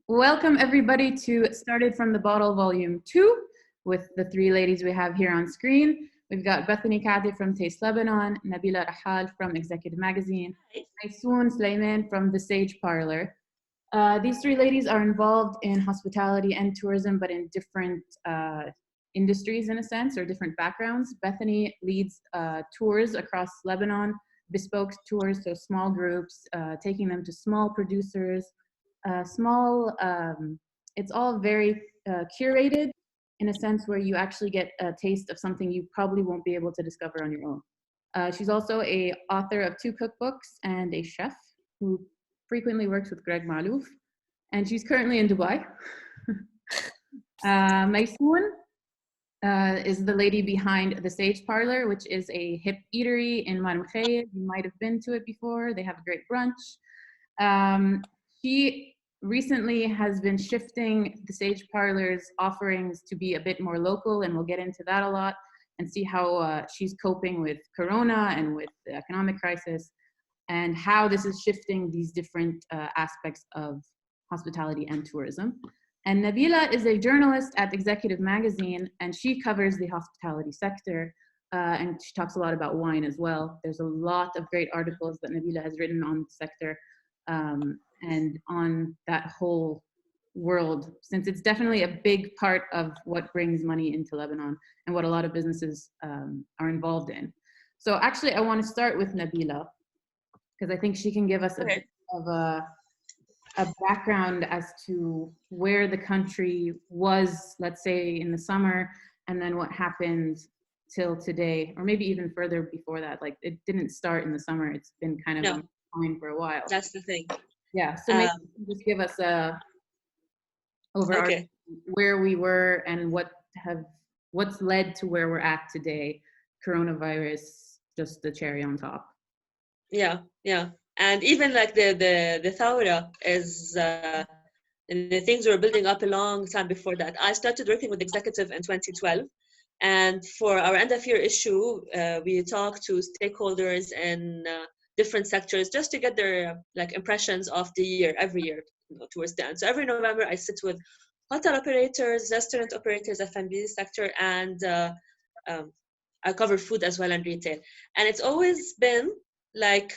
Welcome everybody to Started from the Bottle Volume 2 with the three ladies we have here on screen. We've got Bethany Kehdy from Taste Lebanon, Nabila Rahhal from Executive Magazine, Maysoon Sleiman from The Sage Parlor. These three ladies are involved in hospitality and tourism, but in different industries in a sense, or different backgrounds. Bethany leads tours across Lebanon, bespoke tours, so small groups, taking them to small producers, it's all very curated in a sense where you actually get a taste of something you probably won't be able to discover on your own. She's also a author of 2 cookbooks and a chef who frequently works with Greg Malouf, and she's currently in Dubai. Maysoon is the lady behind The Sage Parlor, which is a hip eatery in Mar Mukhayyel. You might have been to it before. They have a great brunch. She recently has been shifting The Sage Parlor's offerings to be a bit more local, and we'll get into that a lot and see how she's coping with Corona and with the economic crisis and how this is shifting these different aspects of hospitality and tourism. And Nabila is a journalist at Executive Magazine, and she covers the hospitality sector, and she talks a lot about wine as well. There's a lot of great articles that Nabila has written on the sector and on that whole world, since it's definitely a big part of what brings money into Lebanon and what a lot of businesses are involved in. So actually, I want to start with Nabila, because I think she can give us a bit of a background as to where the country was, let's say, in the summer, and then what happened till today, or maybe even further before that. Like, it didn't start in the summer. It's been kind of on for a while. That's the thing. Yeah, so maybe just give us a overarching where we were and what's led to where we're at today. Coronavirus, just the cherry on top. Yeah. And even like the Thawra is, and the things were building up a long time before that. I started working with Executive in 2012. And for our end of year issue, we talked to stakeholders in different sectors just to get their like impressions of the year, every year, towards the end. So every November, I sit with hotel operators, restaurant operators, F&B sector, and I cover food as well and retail. And it's always been like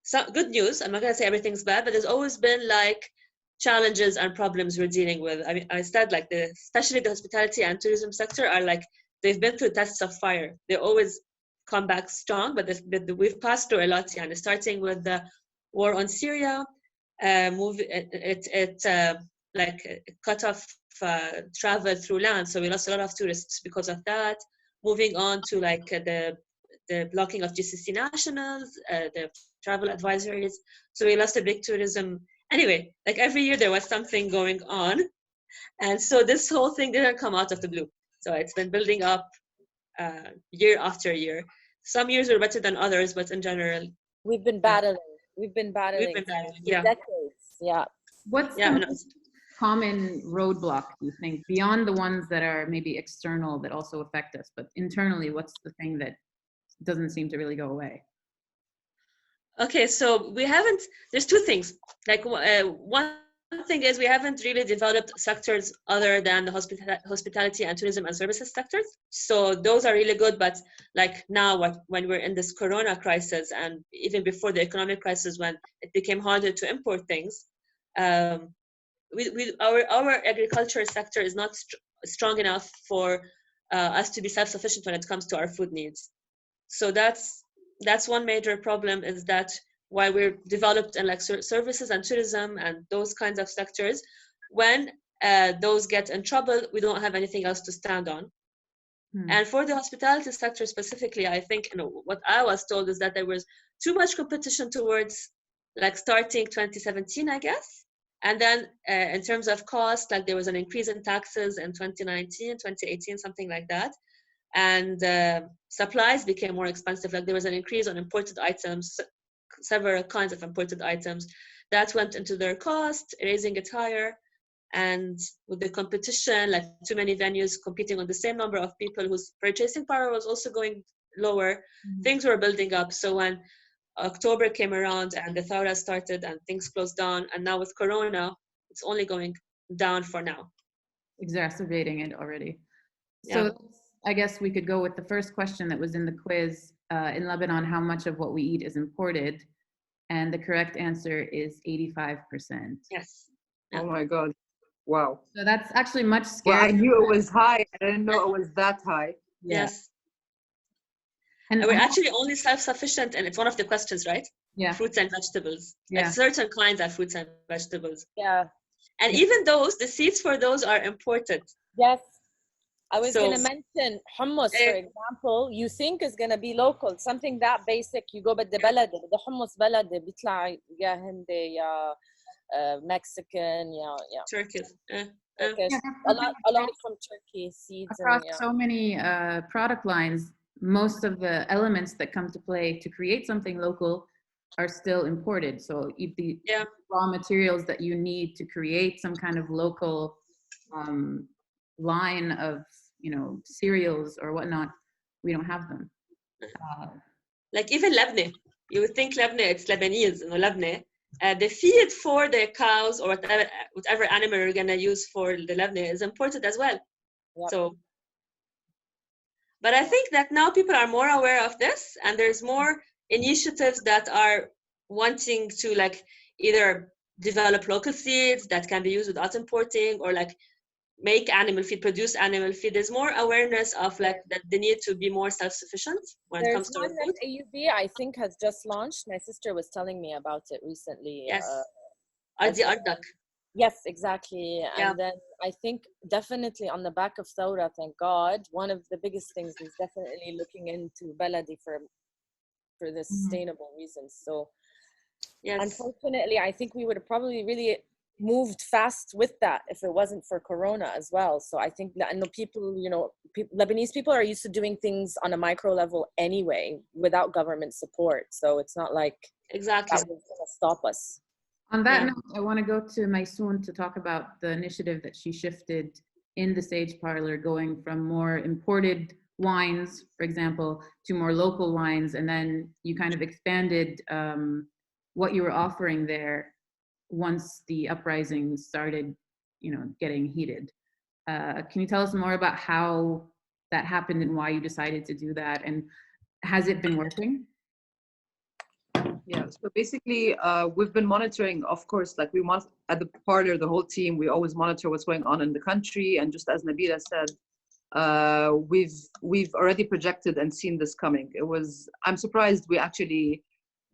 some good news. I'm not gonna say everything's bad, but there's always been like challenges and problems we're dealing with. I mean, I said like especially the hospitality and tourism sector are like, they've been through tests of fire. They always come back strong, but we've passed through a lot. And starting with the war on Syria, it cut off travel through land. So we lost a lot of tourists because of that. Moving on to like the blocking of GCC nationals, the travel advisories. So we lost a big tourism. Anyway, like every year there was something going on. And so this whole thing didn't come out of the blue. So it's been building up year after year. Some years were better than others, but in general, we've been battling yeah. decades. Yeah. What's the most common roadblock, you think, beyond the ones that are maybe external that also affect us, but internally, what's the thing that doesn't seem to really go away? Okay, so there's 2 things. Like one thing is we haven't really developed sectors other than the hospitality and tourism and services sectors. So those are really good, but like now when we're in this Corona crisis, and even before the economic crisis, when it became harder to import things, our agriculture sector is not strong enough for us to be self-sufficient when it comes to our food needs. So that's one major problem, is that while we're developed in like services and tourism and those kinds of sectors, when those get in trouble, we don't have anything else to stand on. And for the hospitality sector specifically, I think what I was told is that there was too much competition towards like starting 2017, I guess. And then in terms of cost, like there was an increase in taxes in 2019, 2018, something like that. And supplies became more expensive. Like there was an increase on imported items, several kinds of imported items that went into their cost, raising it higher. And with the competition, like too many venues competing on the same number of people whose purchasing power was also going lower, things were building up. So when October came around and the Thawra started and things closed down, and now with Corona, it's only going down for now. Exacerbating it already. So Yeah. I guess we could go with the first question that was in the quiz. In Lebanon, how much of what we eat is imported? And the correct answer is 85%. Yes. Oh my God. Wow. So that's actually much Well, I scarier. knew it was high. I didn't know it was that high. Yeah. Yes. And we're actually only self-sufficient, and it's one of the questions, right? Yeah. Fruits and vegetables. Yeah. Like certain kinds of fruits and vegetables. Yeah. And even those, the seeds for those are imported. Yes. I was So- going to mention hummus, for example. You think is going to be local, something that basic. You go بدي بلدي بدي حمص بلدي بيطلع يا هندي يا Mexican يا Turkey. Turkish. Yeah, A lot from Turkey, seeds across and so many product lines, most of the elements that come to play to create something local are still imported. So the raw materials that you need to create some kind of local line of, cereals or whatnot, we don't have them. Like even Lebanon, you would think Lebanon, it's Lebanese, Lebanon. The feed for the cows or whatever animal you're gonna use for the Lebanon is imported as well. Yep. So, but I think that now people are more aware of this, and there's more initiatives that are wanting to like either develop local seeds that can be used without importing, or like make animal feed, produce animal feed. There's more awareness of like that they need to be more self-sufficient when it comes to one food. that AUB I think has just launched. My sister was telling me about it recently. Yes. Adi Ardak. Yes, exactly. Yeah. And then I think definitely on the back of Thawra, thank God, one of the biggest things is definitely looking into Baladi for the sustainable reasons. So yes, unfortunately, I think we would have probably really moved fast with that if it wasn't for Corona as well. So I think that people, Lebanese people are used to doing things on a micro level anyway without government support. So it's not like exactly that was going to stop us. On that note, I want to go to Maysoon to talk about the initiative that she shifted in the Sage Parlor, going from more imported wines, for example, to more local wines, and then you kind of expanded what you were offering there once the uprising started, getting heated. Can you tell us more about how that happened and why you decided to do that, and has it been working? Yeah, so basically, we've been monitoring, of course, like we must at the parlor, the whole team, we always monitor what's going on in the country. And just as Nabila said, we've already projected and seen this coming. I'm surprised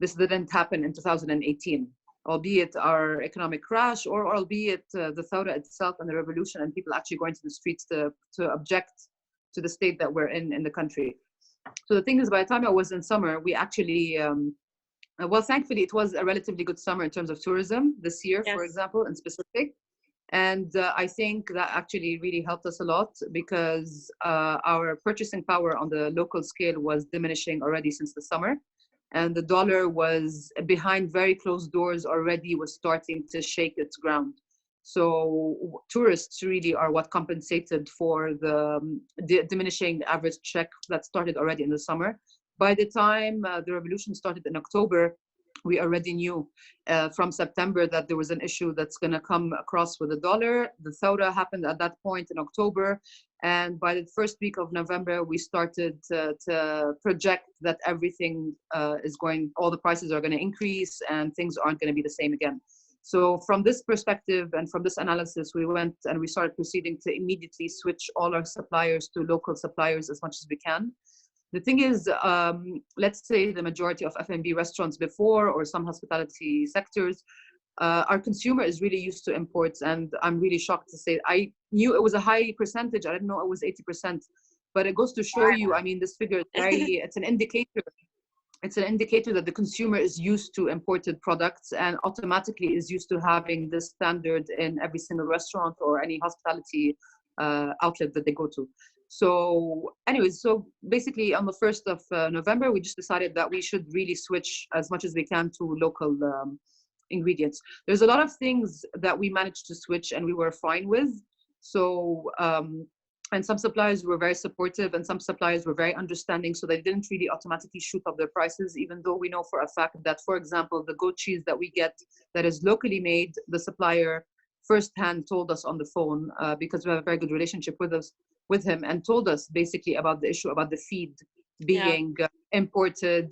this didn't happen in 2018, albeit our economic crash, or albeit the Thawra itself and the revolution and people actually going to the streets to object to the state that we're in the country. So the thing is, by the time I was in summer, we actually, well, thankfully, it was a relatively good summer in terms of tourism this year, for example, in specific. And I think that actually really helped us a lot because our purchasing power on the local scale was diminishing already since the summer. And the dollar was behind very closed doors already, was starting to shake its ground. So tourists really are what compensated for the diminishing average check that started already in the summer. By the time the revolution started in October, we already knew from September that there was an issue that's going to come across with the dollar. The Thawra happened at that point in October. And by the first week of November, we started to project that everything all the prices are going to increase and things aren't going to be the same again. So from this perspective and from this analysis, we went and we started proceeding to immediately switch all our suppliers to local suppliers as much as we can. The thing is, let's say the majority of F&B restaurants before, or some hospitality sectors, our consumer is really used to imports. And I'm really shocked to say, I knew it was a high percentage. I didn't know it was 80%, but it goes to show you, I mean, this figure is it's an indicator. It's an indicator that the consumer is used to imported products and automatically is used to having this standard in every single restaurant or any hospitality outlet that they go to. So anyways, so basically on the 1st of November, we just decided that we should really switch as much as we can to local ingredients. There's a lot of things that we managed to switch and we were fine with. So, and some suppliers were very supportive and some suppliers were very understanding. So they didn't really automatically shoot up their prices, even though we know for a fact that, for example, the goat cheese that we get that is locally made, the supplier firsthand told us on the phone, because we have a very good relationship with him, and told us basically about the issue about the feed being imported.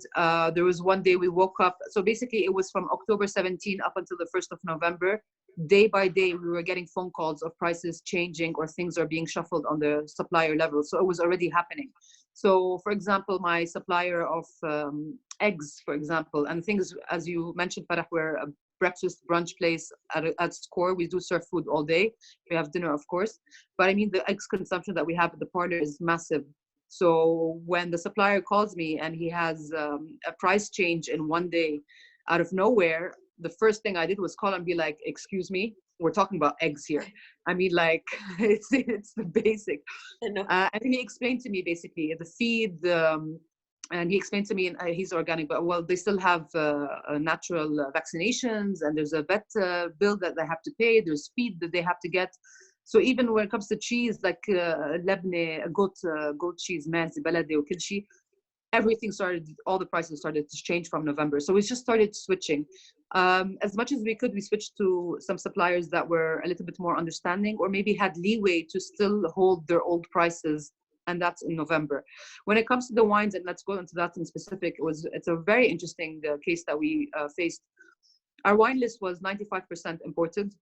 There was one day we woke up, so basically it was from October 17 up until the 1st of November. Day by day, we were getting phone calls of prices changing or things are being shuffled on the supplier level. So it was already happening. So, for example, my supplier of eggs, for example, and things, as you mentioned, Farah, we're a breakfast brunch place at Score. We do serve food all day. We have dinner, of course. But I mean, the eggs consumption that we have at the parlor is massive. So when the supplier calls me and he has a price change in one day out of nowhere, the first thing I did was call and be like, excuse me, we're talking about eggs here. I mean, like, it's the basic. And then he explained to me basically the feed, and he explained to me, and he's organic, but well, they still have natural vaccinations, and there's a vet bill that they have to pay, there's feed that they have to get. So even when it comes to cheese, like Lebanese goat cheese, Mazi, Baladi, or Kilshi, everything started, all the prices started to change from November. So we just started switching. As much as we could, we switched to some suppliers that were a little bit more understanding, or maybe had leeway to still hold their old prices. And that's in November. When it comes to the wines, and let's go into that in specific, it's a very interesting case that we faced. Our wine list was 95% imported,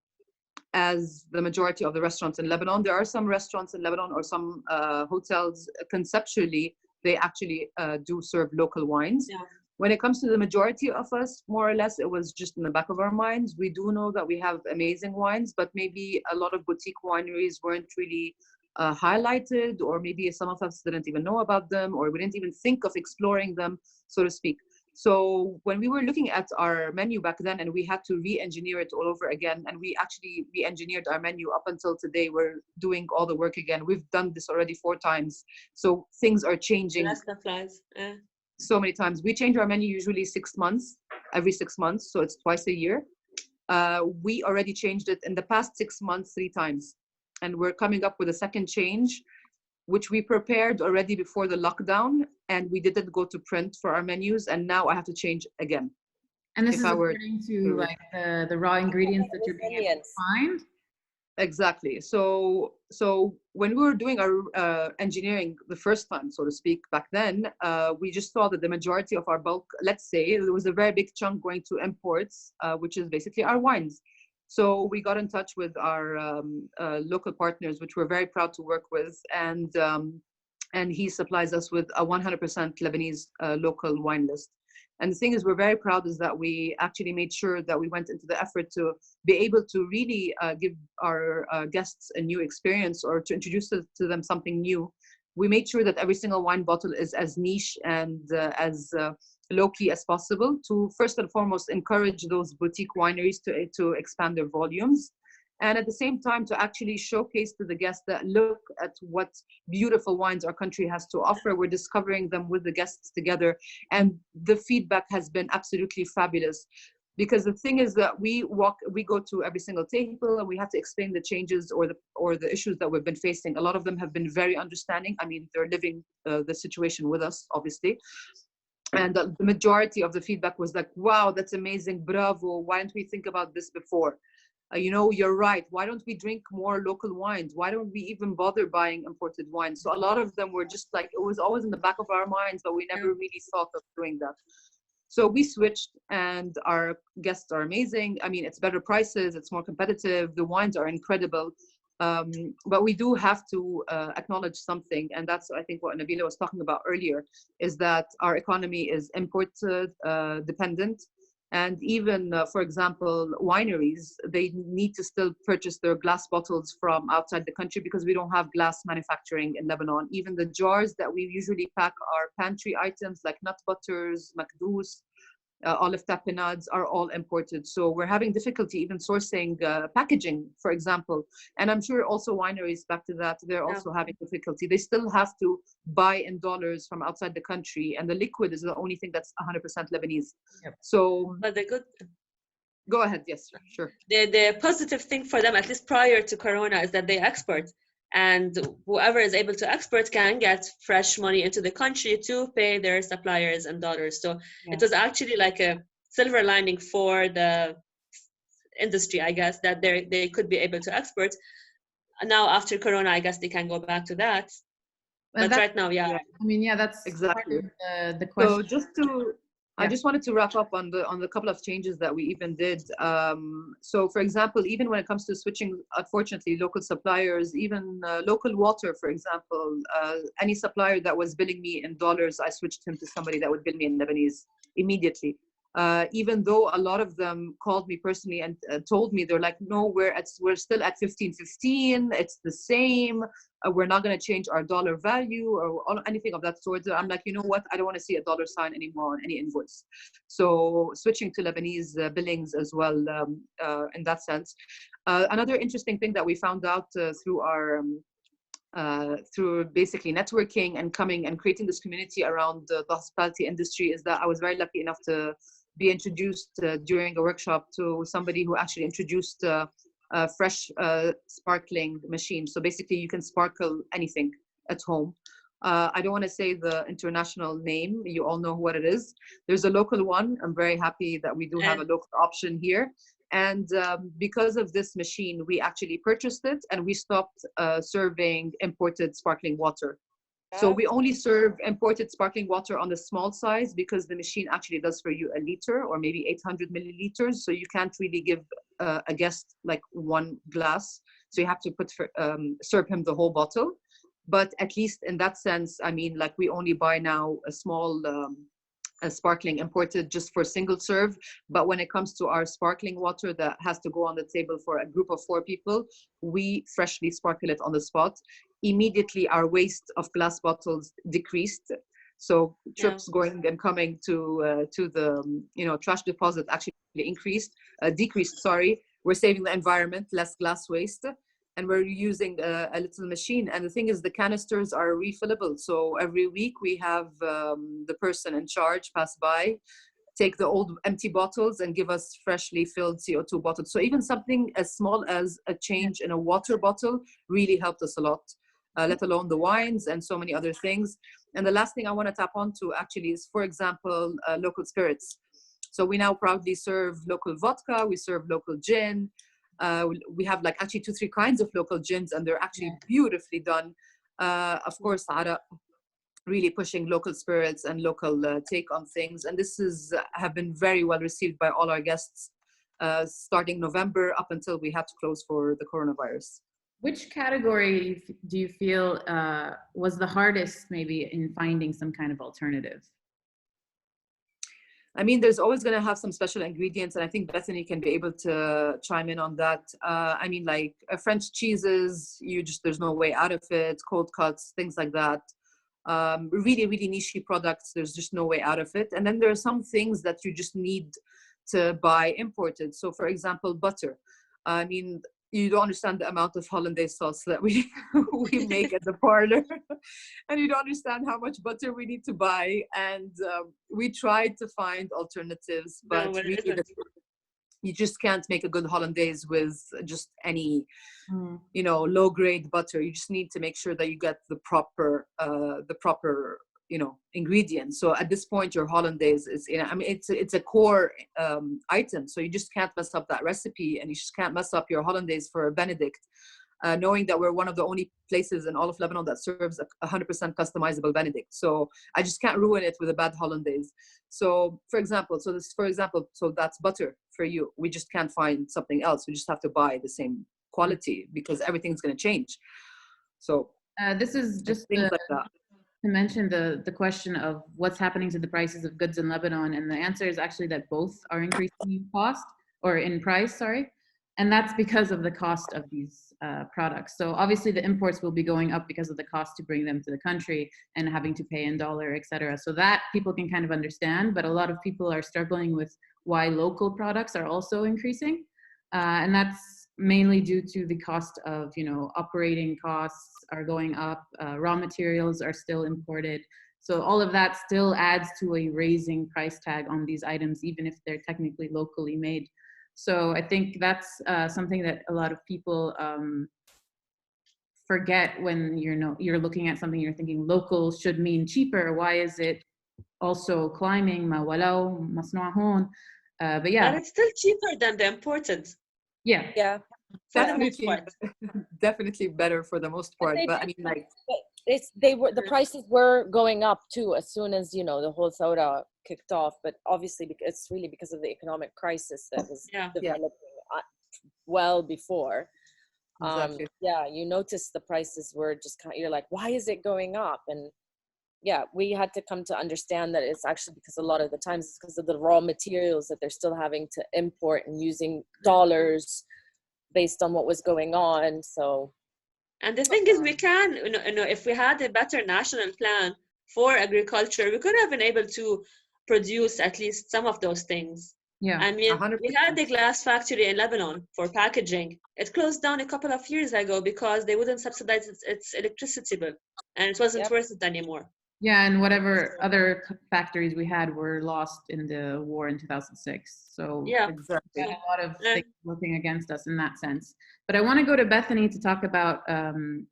as the majority of the restaurants in Lebanon. There are some restaurants in Lebanon or some hotels, conceptually, they actually do serve local wines. Yeah. When it comes to the majority of us, more or less, it was just in the back of our minds. We do know that we have amazing wines, but maybe a lot of boutique wineries weren't really highlighted, or maybe some of us didn't even know about them, or we didn't even think of exploring them, so to speak. So when we were looking at our menu back then, and we had to re-engineer it all over again, and we actually re-engineered our menu up until today, we're doing all the work again. We've done this already 4 times. So things are changing. That's the flies. So many times. We change our menu usually 6 months, every 6 months. So it's twice a year. We already changed it in the past 6 months 3 times. And we're coming up with a second change, which we prepared already before the lockdown, and we didn't go to print for our menus, and now I have to change again. And this is according to like the raw ingredients that you're being able to find? Exactly. So when we were doing our engineering the first time, so to speak, back then, we just saw that the majority of our bulk, let's say, there was a very big chunk going to imports, which is basically our wines. So we got in touch with our local partners, which we're very proud to work with, and he supplies us with a 100% Lebanese local wine list. And the thing is, we're very proud is that we actually made sure that we went into the effort to be able to really give our guests a new experience, or to introduce to them something new. We made sure that every single wine bottle is as niche and as low-key as possible, to first and foremost encourage those boutique wineries to expand their volumes, and at the same time to actually showcase to the guests that look at what beautiful wines our country has to offer. We're discovering them with the guests together, and the feedback has been absolutely fabulous. Because the thing is that we go to every single table, and we have to explain the changes or the issues that we've been facing. A lot of them have been very understanding. I mean, they're living the situation with us, obviously. And the majority of the feedback was like, wow, that's amazing, bravo, why didn't we think about this before? You're right, why don't we drink more local wines? Why don't we even bother buying imported wines? So a lot of them were just like, it was always in the back of our minds, but we never really thought of doing that. So we switched, and our guests are amazing. I mean, it's better prices, it's more competitive, the wines are incredible. But we do have to acknowledge something, and that's, I think, what Nabila was talking about earlier, is that our economy is import dependent. And even, for example, wineries, they need to still purchase their glass bottles from outside the country, because we don't have glass manufacturing in Lebanon. Even the jars that we usually pack our pantry items, like nut butters, makdous, olive tapenades, are all imported. So we're having difficulty even sourcing packaging, for example. And I'm sure also wineries, back to that, they're also having difficulty. They still have to buy in dollars from outside the country, and the liquid is the only thing that's 100% Lebanese. Yep. So, but the good. Go ahead. Yes, sure. The positive thing for them, at least prior to Corona, is that they export. And whoever is able to export can get fresh money into the country to pay their suppliers in dollars. So it was actually like a silver lining for the industry, I guess, that they could be able to export. Now after Corona, I guess they can go back to that. But right now, yeah. I mean, yeah, that's exactly part of the question. So I just wanted to wrap up on the couple of changes that we even did. So for example, even when it comes to switching, unfortunately, local suppliers, even local water, for example, any supplier that was billing me in dollars, I switched him to somebody that would bill me in Lebanese immediately. Even though a lot of them called me personally and told me, they're like, no, we're still at 15.15, it's the same. We're not going to change our dollar value or anything of that sort. I'm like, you know what? I don't want to see a dollar sign anymore on any invoice. So switching to Lebanese billings as well in that sense. Another interesting thing that we found out through our through basically networking and coming and creating this community around the hospitality industry is that I was very lucky enough to be introduced during a workshop to somebody who actually introduced fresh sparkling machine. So basically you can sparkle anything at home. I don't want to say the international name. You all know what it is. There's a local one. I'm very happy that we do have a local option here. And because of this machine, we actually purchased it and we stopped serving imported sparkling water. So we only serve imported sparkling water on the small size because the machine actually does for you a liter or maybe 800 milliliters. So you can't really give a guest like one glass. So you have to serve him the whole bottle. But at least in that sense, I mean, like we only buy now a small sparkling imported just for single serve. But when it comes to our sparkling water that has to go on the table for a group of 4 people, we freshly sparkle it on the spot. Immediately our waste of glass bottles decreased. So trips going and coming to the trash deposit actually decreased, sorry. We're saving the environment, less glass waste. And we're using a little machine. And the thing is, the canisters are refillable. So every week we have the person in charge pass by, take the old empty bottles and give us freshly filled CO2 bottles. So even something as small as a change in a water bottle really helped us a lot, let alone the wines and so many other things. And the last thing I want to tap onto actually is, for example, local spirits. So we now proudly serve local vodka, we serve local gin. We have like actually 2-3 kinds of local gins and they're actually beautifully done. Of course, Ara really pushing local spirits and local take on things. And this have been very well received by all our guests starting November up until we had to close for the coronavirus. Which category do you feel was the hardest maybe in finding some kind of alternative? I mean, there's always going to have some special ingredients, and I think Bethany can be able to chime in on that. I mean, like French cheeses, there's no way out of it. Cold cuts, things like that. Really, really niche products, there's just no way out of it. And then there are some things that you just need to buy imported. So, for example, butter. I mean, you don't understand the amount of hollandaise sauce that we make at the parlor, and you don't understand how much butter we need to buy. And we tried to find alternatives, but really you just can't make a good hollandaise with just any low grade butter. You just need to make sure that you get the proper ingredients. So at this point, your hollandaise is, it's a core item. So you just can't mess up that recipe, and you just can't mess up your hollandaise for a Benedict, knowing that we're one of the only places in all of Lebanon that serves a 100% customizable Benedict. So I just can't ruin it with a bad hollandaise. So for example, that's butter for you. We just can't find something else. We just have to buy the same quality because everything's going to change. So this is just things like that. To mention the question of what's happening to the prices of goods in Lebanon, and the answer is actually that both are increasing in cost, or in price, sorry, and that's because of the cost of these products. So obviously the imports will be going up because of the cost to bring them to the country and having to pay in dollar, etc. So that people can kind of understand, but a lot of people are struggling with why local products are also increasing, and that's mainly due to the cost of, operating costs are going up, raw materials are still imported. So all of that still adds to a raising price tag on these items, even if they're technically locally made. So I think that's something that a lot of people forget when you're looking at something, you're thinking local should mean cheaper. Why is it also climbing? But yeah. But it's still cheaper than the imported. Yeah. Yeah. For the most Definitely, part. definitely better for the most part. They But I did, mean, like, but the prices were going up too as soon as, you know, the whole soda kicked off. But obviously, because it's really because of the economic crisis that was Yeah. Yeah. developing well before. Exactly. Yeah, you notice the prices were just kind of, you're like, why is it going up? And yeah, we had to come to understand that it's actually because a lot of the times it's because of the raw materials that they're still having to import and using dollars based on what was going on. So And the thing is, we can, if we had a better national plan for agriculture, we could have been able to produce at least some of those things. Yeah. I mean, 100%. we had the glass factory in Lebanon for packaging. It closed down a couple of years ago because they wouldn't subsidize its electricity bill, and it wasn't Yep. worth it anymore. Yeah, and whatever other factories we had were lost in the war in 2006. So Yeah. Exactly. a lot of Yeah. things working against us in that sense. But I want to go to Bethany to talk about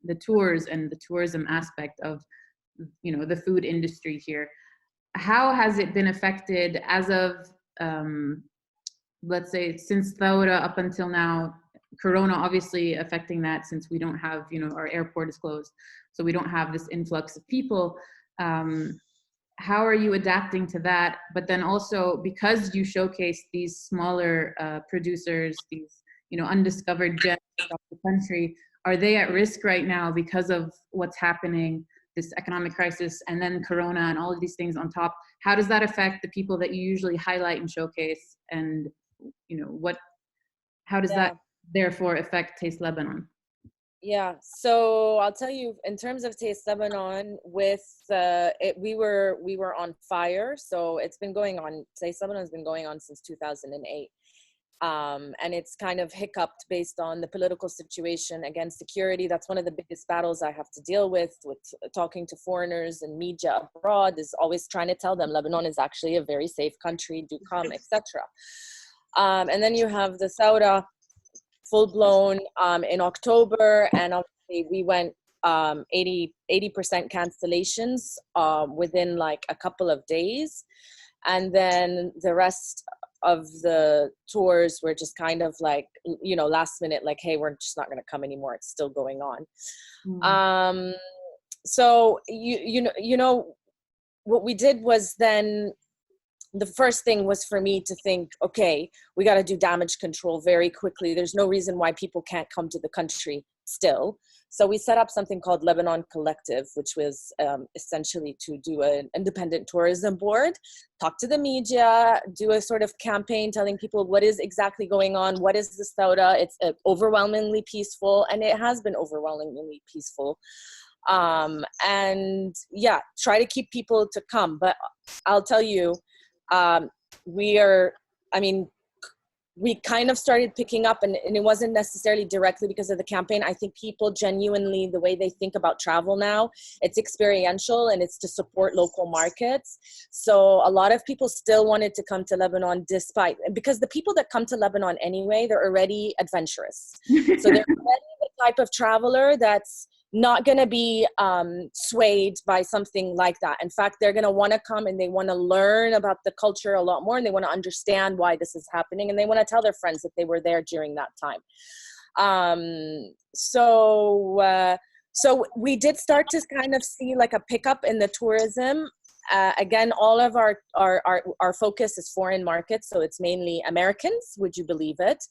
the tours and the tourism aspect of, you know, the food industry here. How has it been affected as of, let's say, since Thawra up until now? Corona obviously affecting that, since we don't have, you know, our airport is closed, so we don't have this influx of people. How are you adapting to that? But then also, because you showcase these smaller producers, these, you know, undiscovered gems across the country, are they at risk right now because of what's happening, this economic crisis, and then Corona and all of these things on top? How does that affect the people that you usually highlight and showcase? And, you know, how does that therefore affect Taste Lebanon? Yeah, so I'll tell you, in terms of Taste Lebanon, with we were on fire. So it's been going on. Taste Lebanon has been going on since 2008, and it's kind of hiccuped based on the political situation. Again, security. That's one of the biggest battles I have to deal with talking to foreigners and media abroad. Is always trying to tell them Lebanon is actually a very safe country. Do come, etc. And then you have the Thawra full blown in October, and obviously we went 80% cancellations within like a couple of days, and then the rest of the tours were just kind of like, you know, last minute, like, hey, we're just not going to come anymore, it's still going on. So you know what we did was, then the first thing was for me to think, okay, we got to do damage control very quickly. There's no reason why people can't come to the country still. So we set up something called Lebanon Collective, which was essentially to do an independent tourism board, talk to the media, do a sort of campaign telling people what is exactly going on, what is this Thawra. It's overwhelmingly peaceful, and it has been overwhelmingly peaceful. And yeah, try to keep people to come. But I'll tell you, we kind of started picking up, and it wasn't necessarily directly because of the campaign. I think people genuinely, the way they think about travel now, it's experiential and it's to support local markets. So a lot of people still wanted to come to Lebanon because the people that come to Lebanon anyway, they're already adventurous. So they're already the type of traveler that's not going to be swayed by something like that. In fact, they're going to want to come and they want to learn about the culture a lot more, and they want to understand why this is happening, and they want to tell their friends that they were there during that time. So we did start to kind of see like a pickup in the tourism. Again, all of our focus is foreign markets, so it's mainly Americans, would you believe it?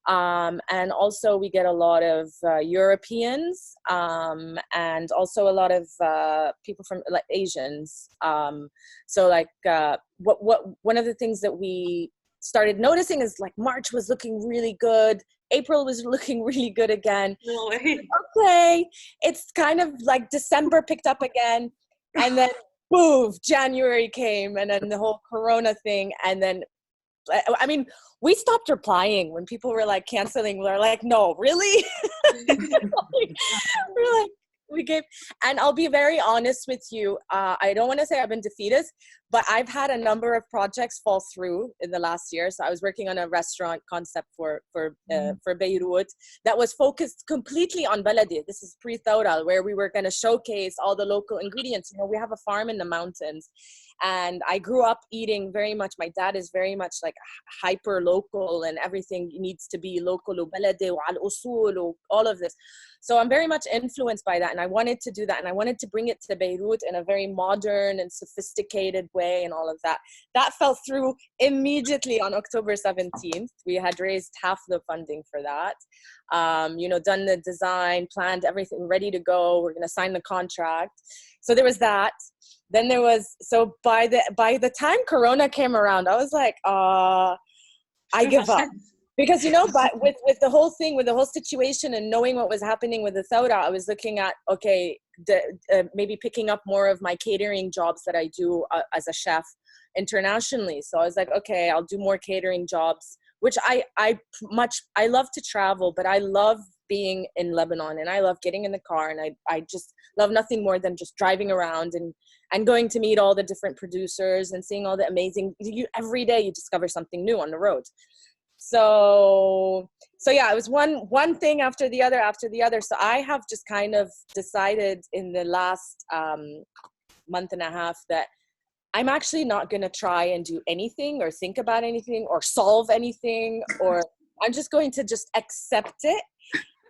And also we get a lot of Europeans, and also a lot of people from like Asians. So like one of the things that we started noticing is like March was looking really good. April was looking really good again. No way. Okay, it's kind of like December picked up again, and then boom, January came, and then the whole Corona thing. And then, I mean, we stopped replying when people were like canceling. We're like, no, really? We're like, we gave, and I'll be very honest with you. I don't want to say I've been defeatist, but I've had a number of projects fall through in the last year. So I was working on a restaurant concept for Beirut that was focused completely on Baladi. This is pre-Thawra, where we were going to showcase all the local ingredients. You know, we have a farm in the mountains, And I grew up eating very much, my dad is very much like hyper local, and everything needs to be local, وبلدي وعلى الأصول, all of this. So I'm very much influenced by that, and I wanted to do that, and I wanted to bring it to Beirut in a very modern and sophisticated way and all of that. That fell through immediately on October 17th. We had raised half the funding for that. Done the design, planned everything, ready to go. We're going to sign the contract. So there was that. Then there was, so by the time Corona came around, I was like, I give up. Because, but with the whole thing, with the whole situation and knowing what was happening with the Thawra, I was looking at, okay, maybe picking up more of my catering jobs that I do as a chef internationally. So I was like, okay, I'll do more catering jobs, which I love to travel, but I love being in Lebanon, and I love getting in the car, and I just love nothing more than just driving around and going to meet all the different producers and seeing all the amazing, every day you discover something new on the road. So yeah, it was one thing after the other. So I have just kind of decided in the last month and a half that I'm actually not going to try and do anything or think about anything or solve anything, or I'm just going to just accept it.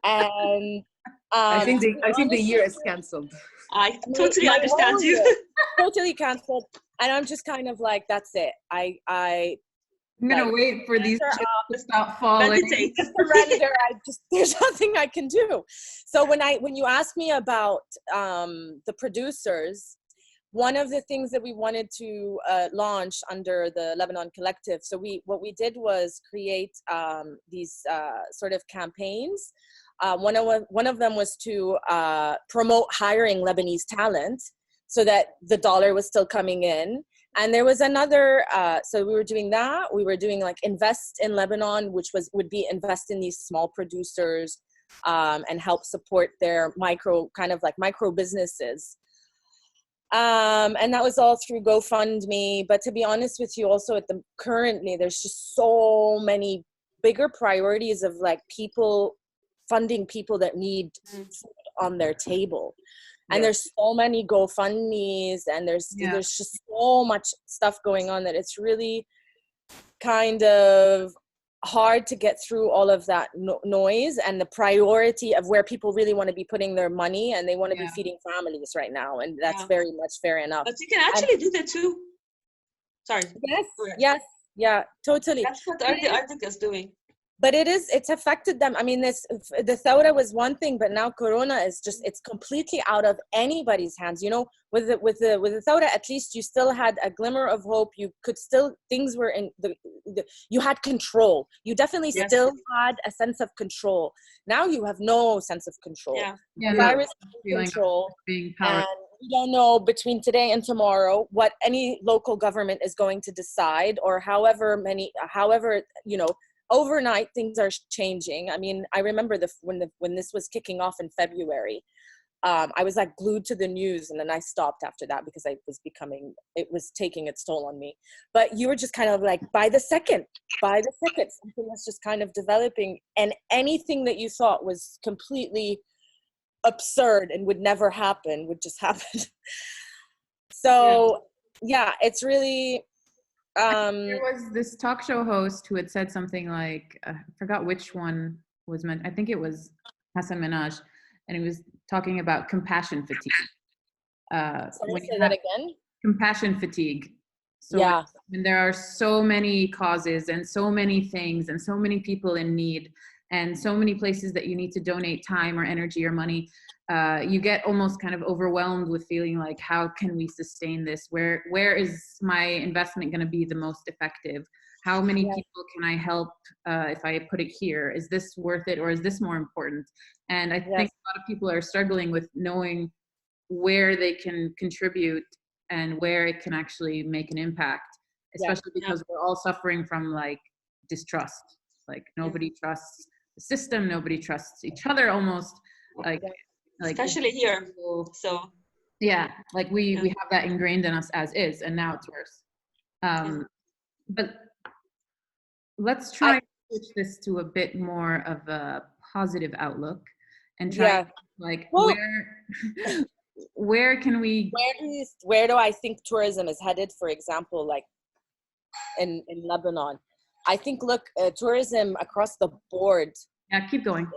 And I think the year is canceled. I totally understand you. Totally canceled. And I'm just kind of like, that's it. I'm gonna wait for these chips to stop falling. Surrender. There's nothing I can do. So when you ask me about the producers, one of the things that we wanted to launch under the Lebanon Collective, so what we did was create these sort of campaigns. One of them was to promote hiring Lebanese talent, so that the dollar was still coming in. And there was another, so we were doing that. We were doing like Invest in Lebanon, which would be invest in these small producers and help support their micro businesses. And that was all through GoFundMe. But to be honest with you, also currently, there's just so many bigger priorities of like funding people that need food on their table. And there's so many GoFundMes, and there's just so much stuff going on that it's really kind of hard to get through all of that noise and the priority of where people really want to be putting their money, and they want to be feeding families right now. And that's very much fair enough. But you can actually do that too. Sorry. Yes. Yeah, totally. That's what Arctic is doing. But it's affected them. I mean, the Thawra was one thing, but now Corona is it's completely out of anybody's hands. With the Thawra, at least you still had a glimmer of hope. You could still, things were in you had control. You definitely still had a sense of control. Now you have no sense of control. The virus is control, and you don't know between today and tomorrow what any local government is going to decide, or however overnight things are changing. I mean, I remember when this was kicking off in February, I was like glued to the news, and then I stopped after that because it was taking its toll on me. But you were just kind of like, by the second, something was just kind of developing, and anything that you thought was completely absurd and would never happen would just happen. So it's really, there was this talk show host who had said something like, I forgot which one was meant. I think it was Hassan Minaj, and he was talking about compassion fatigue. Say that again? Compassion fatigue. So when there are so many causes and so many things and so many people in need and so many places that you need to donate time or energy or money, you get almost kind of overwhelmed with feeling like, how can we sustain this? Where is my investment going to be the most effective? How many people can I help if I put it here? Is this worth it, or is this more important? And I think a lot of people are struggling with knowing where they can contribute and where it can actually make an impact, especially because we're all suffering from like distrust. Like nobody trusts the system, nobody trusts each other almost. Like especially here. So like we have that ingrained in us as is, and now it's worse. But let's try to switch this to a bit more of a positive outlook and try where can we? Where do I think tourism is headed? For example, like in Lebanon, I think tourism across the board Yeah, keep going.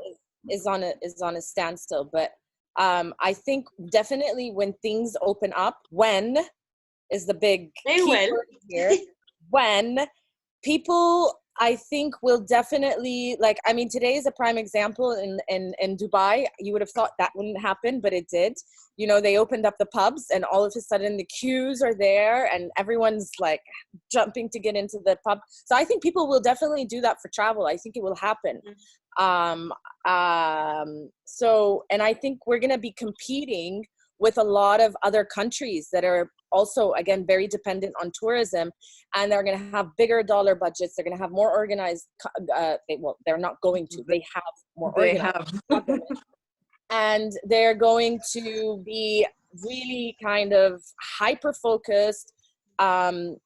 is on a standstill. But I think definitely when things open up, when is the big key word here. When people, I think, will definitely, like, I mean, today is a prime example in Dubai. You would have thought that wouldn't happen, but it did. You know, they opened up the pubs and all of a sudden the queues are there and everyone's like jumping to get into the pub. So I think people will definitely do that for travel. I think it will happen. So, and I think we're going to be competing with a lot of other countries that are also, again, very dependent on tourism, and they're going to have bigger dollar budgets. They're going to have more organized, they're not going to, they have more organized. And they're going to be really kind of hyper-focused on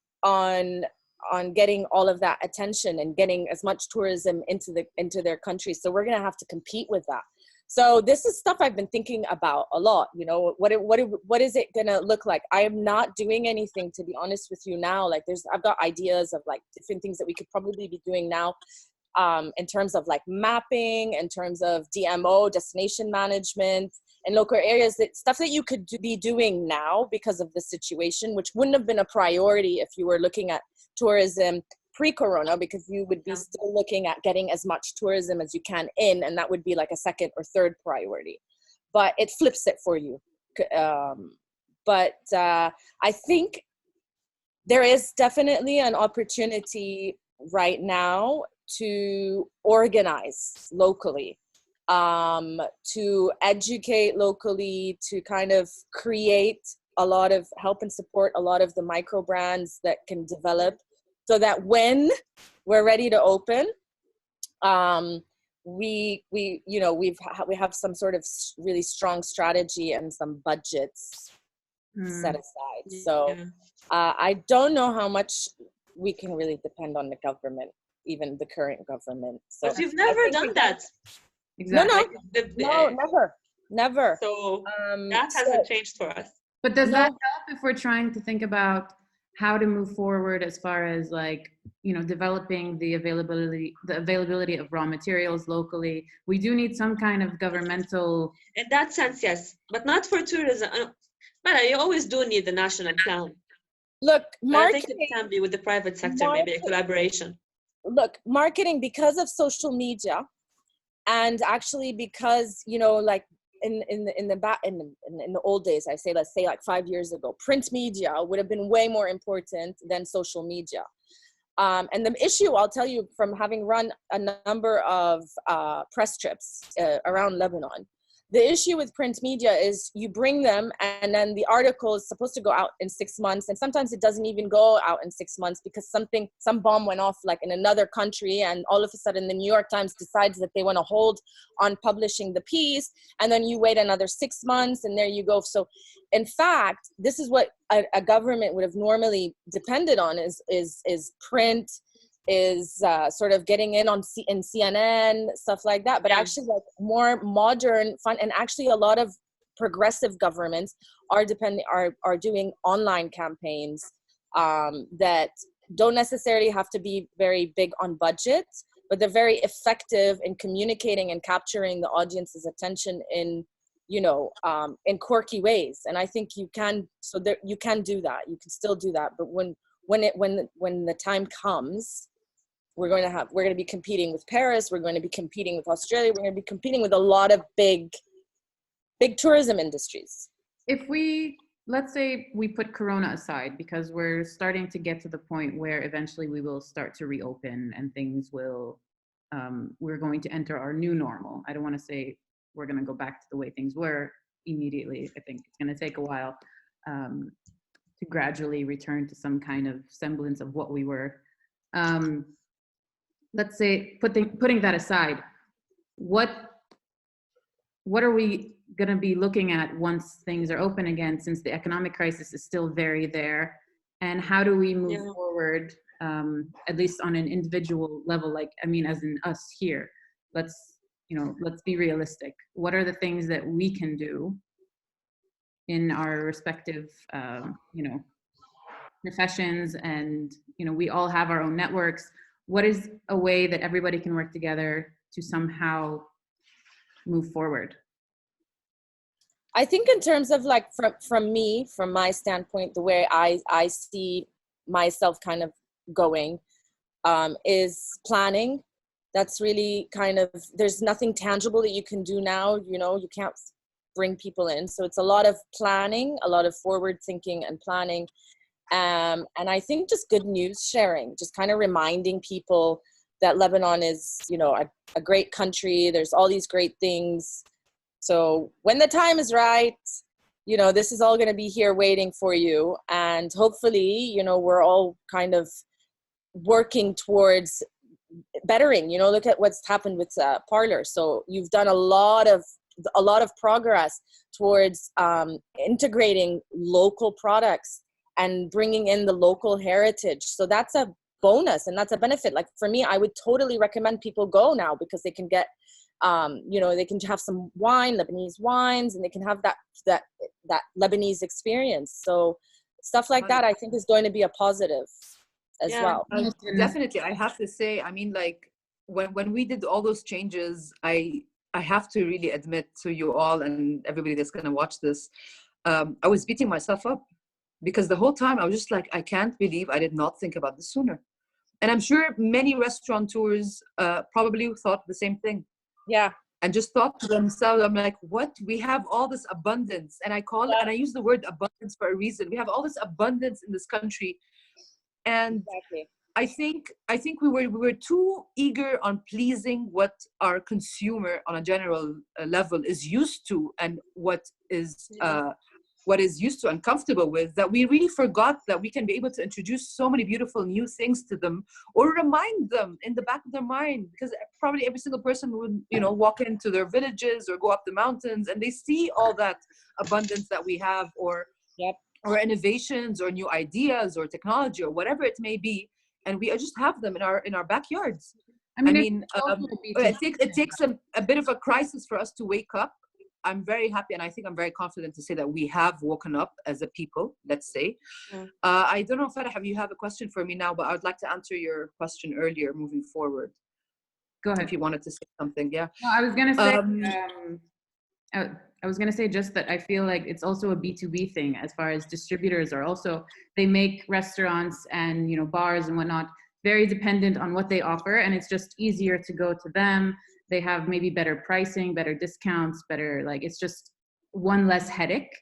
getting all of that attention and getting as much tourism into their country. So we're going to have to compete with that. So this is stuff I've been thinking about a lot. You know, what is it gonna look like? I am not doing anything, to be honest with you now. Like I've got ideas of like different things that we could probably be doing now, in terms of like mapping, in terms of DMO, destination management, and local areas, stuff that you could be doing now because of the situation, which wouldn't have been a priority if you were looking at tourism pre-corona, because you would be still looking at getting as much tourism as you can in, and that would be like a second or third priority. But it flips it for you. But I think there is definitely an opportunity right now to organize locally, to educate locally, to kind of create a lot of help and support a lot of the micro brands that can develop, so that when we're ready to open, we have some sort of really strong strategy and some budgets set aside. So I don't know how much we can really depend on the government, even the current government. So but you've never done that. Exactly. No, never. So that hasn't changed for us. But does that help if we're trying to think about how to move forward as far as like, you know, developing the availability of raw materials locally? We do need some kind of governmental. In that sense, yes, but not for tourism. But you always do need the national plan. Look, marketing, I think it can be with the private sector, maybe a collaboration. Look, marketing, because of social media, and actually because, you know, like in the old days, let's say like 5 years ago, print media would have been way more important than social media. And the issue, I'll tell you from having run a number of press trips around Lebanon, the issue with print media is you bring them and then the article is supposed to go out in 6 months, and sometimes it doesn't even go out in 6 months because some bomb went off like in another country, and all of a sudden the New York Times decides that they want to hold on publishing the piece, and then you wait another 6 months and there you go. So in fact, this is what a government would have normally depended on is print, is sort of getting in on in CNN, stuff like that. But actually like more modern, fun, and actually a lot of progressive governments are doing online campaigns that don't necessarily have to be very big on budget, but they're very effective in communicating and capturing the audience's attention in, you know, in quirky ways. And I think you can do that. You can still do that. But when the time comes, we're going to be competing with Paris. We're going to be competing with Australia. We're going to be competing with a lot of big tourism industries. If let's say we put Corona aside, because we're starting to get to the point where eventually we will start to reopen and things will, we're going to enter our new normal. I don't want to say we're going to go back to the way things were immediately. I think it's going to take a while to gradually return to some kind of semblance of what we were. Let's say, putting that aside, what are we going to be looking at once things are open again, since the economic crisis is still very there? And how do we move forward, at least on an individual level? Like, I mean, as in us here, let's be realistic. What are the things that we can do in our respective, professions, and we all have our own networks. What is a way that everybody can work together to somehow move forward? I think in terms of like from my standpoint, the way I see myself kind of going is planning. That's really kind of, there's nothing tangible that you can do now. You can't bring people in. So it's a lot of planning, a lot of forward thinking and planning. And I think just good news sharing, just kind of reminding people that Lebanon is, a great country. There's all these great things. So when the time is right, this is all going to be here waiting for you. And hopefully, we're all kind of working towards bettering, look at what's happened with Parlor. So you've done a lot of progress towards integrating local products and bringing in the local heritage. So that's a bonus and that's a benefit. Like for me, I would totally recommend people go now because they can get, they can have some wine, Lebanese wines, and they can have that Lebanese experience. So stuff like that, I think, is going to be a positive as well. Definitely. I have to say, I mean, like when we did all those changes, I have to really admit to you all and everybody that's going to watch this, I was beating myself up because the whole time I was just like, I can't believe I did not think about this sooner. And I'm sure many restaurateurs probably thought the same thing. Yeah. And just thought to themselves, I'm like, what? We have all this abundance. And I call it, and I use the word abundance for a reason. We have all this abundance in this country. And exactly. I think we were too eager on pleasing what our consumer on a general level is used to and what is used to and comfortable with, that we really forgot that we can be able to introduce so many beautiful new things to them or remind them in the back of their mind, because probably every single person would, walk into their villages or go up the mountains and they see all that abundance that we have, or innovations or new ideas or technology or whatever it may be, and we just have them in our backyards. It takes a bit of a crisis for us to wake up. I'm very happy, and I think I'm very confident to say that we have woken up as a people, let's say. I don't know, Farah, you have a question for me now, but I would like to answer your question earlier moving forward. Go ahead. If you wanted to say something, yeah. No, I was going to say, I was going to say just that I feel like it's also a B2B thing, as far as distributors are also, they make restaurants and, bars and whatnot very dependent on what they offer, and it's just easier to go to them. They have maybe better pricing, better discounts, it's just one less headache.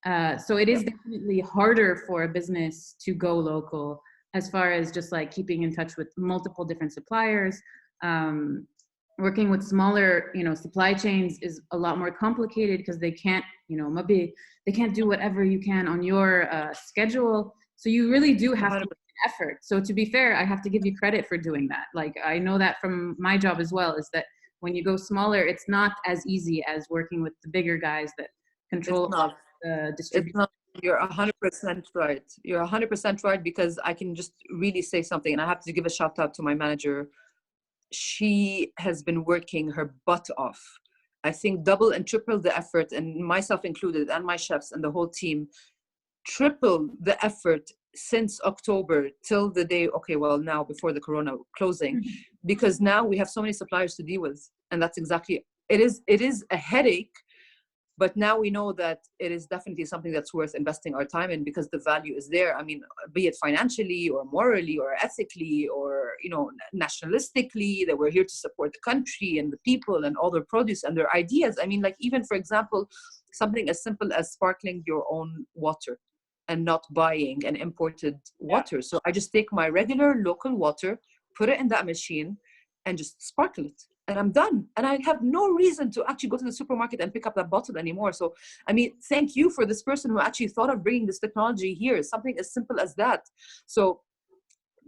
So it is definitely harder for a business to go local, as far as just like keeping in touch with multiple different suppliers. Working with smaller, supply chains is a lot more complicated because they can't, maybe they can't do whatever you can on your schedule. So you really do have to put effort. So to be fair, I have to give you credit for doing that. Like, I know that from my job as well, is that when you go smaller, it's not as easy as working with the bigger guys that control the distribution. You're 100% right. You're 100% right, because I can just really say something, and I have to give a shout out to my manager. She has been working her butt off. I think double and triple the effort, and myself included, and my chefs and the whole team, triple the effort since October till the day, now before the Corona closing, because now we have so many suppliers to deal with. And that's exactly, it is a headache, but now we know that it is definitely something that's worth investing our time in, because the value is there. I mean, be it financially or morally or ethically or, nationalistically, that we're here to support the country and the people and all their produce and their ideas. I mean, like, even, for example, something as simple as sparkling your own water and not buying an imported water. So I just take my regular local water, put it in that machine, and just sparkle it. And I'm done. And I have no reason to actually go to the supermarket and pick up that bottle anymore. So, I mean, thank you for this person who actually thought of bringing this technology here. Something as simple as that. So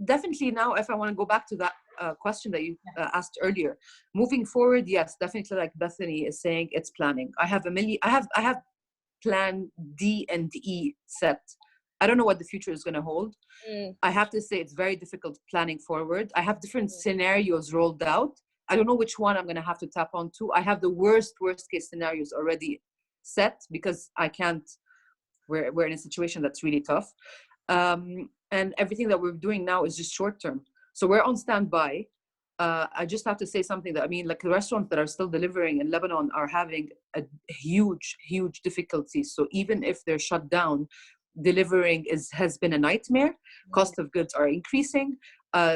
definitely now, if I want to go back to that question that you asked earlier, moving forward, yes, definitely, like Bethany is saying, it's planning. I have plan D and E set. I don't know what the future is going to hold. I have to say, it's very difficult planning forward. I have different scenarios rolled out. I don't know which one I'm going to have to tap on to. I have the worst case scenarios already set, because I can't We're in a situation that's really tough. And everything that we're doing now is just short term. So we're on standby. I just have to say something that, I mean, like the restaurants that are still delivering in Lebanon are having a huge difficulty. So even if they're shut down, delivering has been a nightmare. Cost of goods are increasing.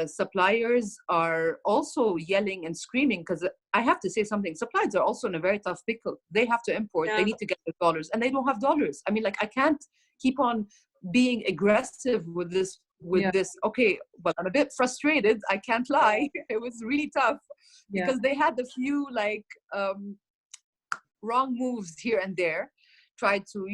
Suppliers are also yelling and screaming, because I have to say something. Suppliers are also in a very tough pickle. They have to import. They need to get the dollars, and they don't have dollars. I mean, like, I can't keep on being aggressive with this. Okay, but I'm a bit frustrated. I can't lie. It was really tough because they had a few like wrong moves here and there, tried to,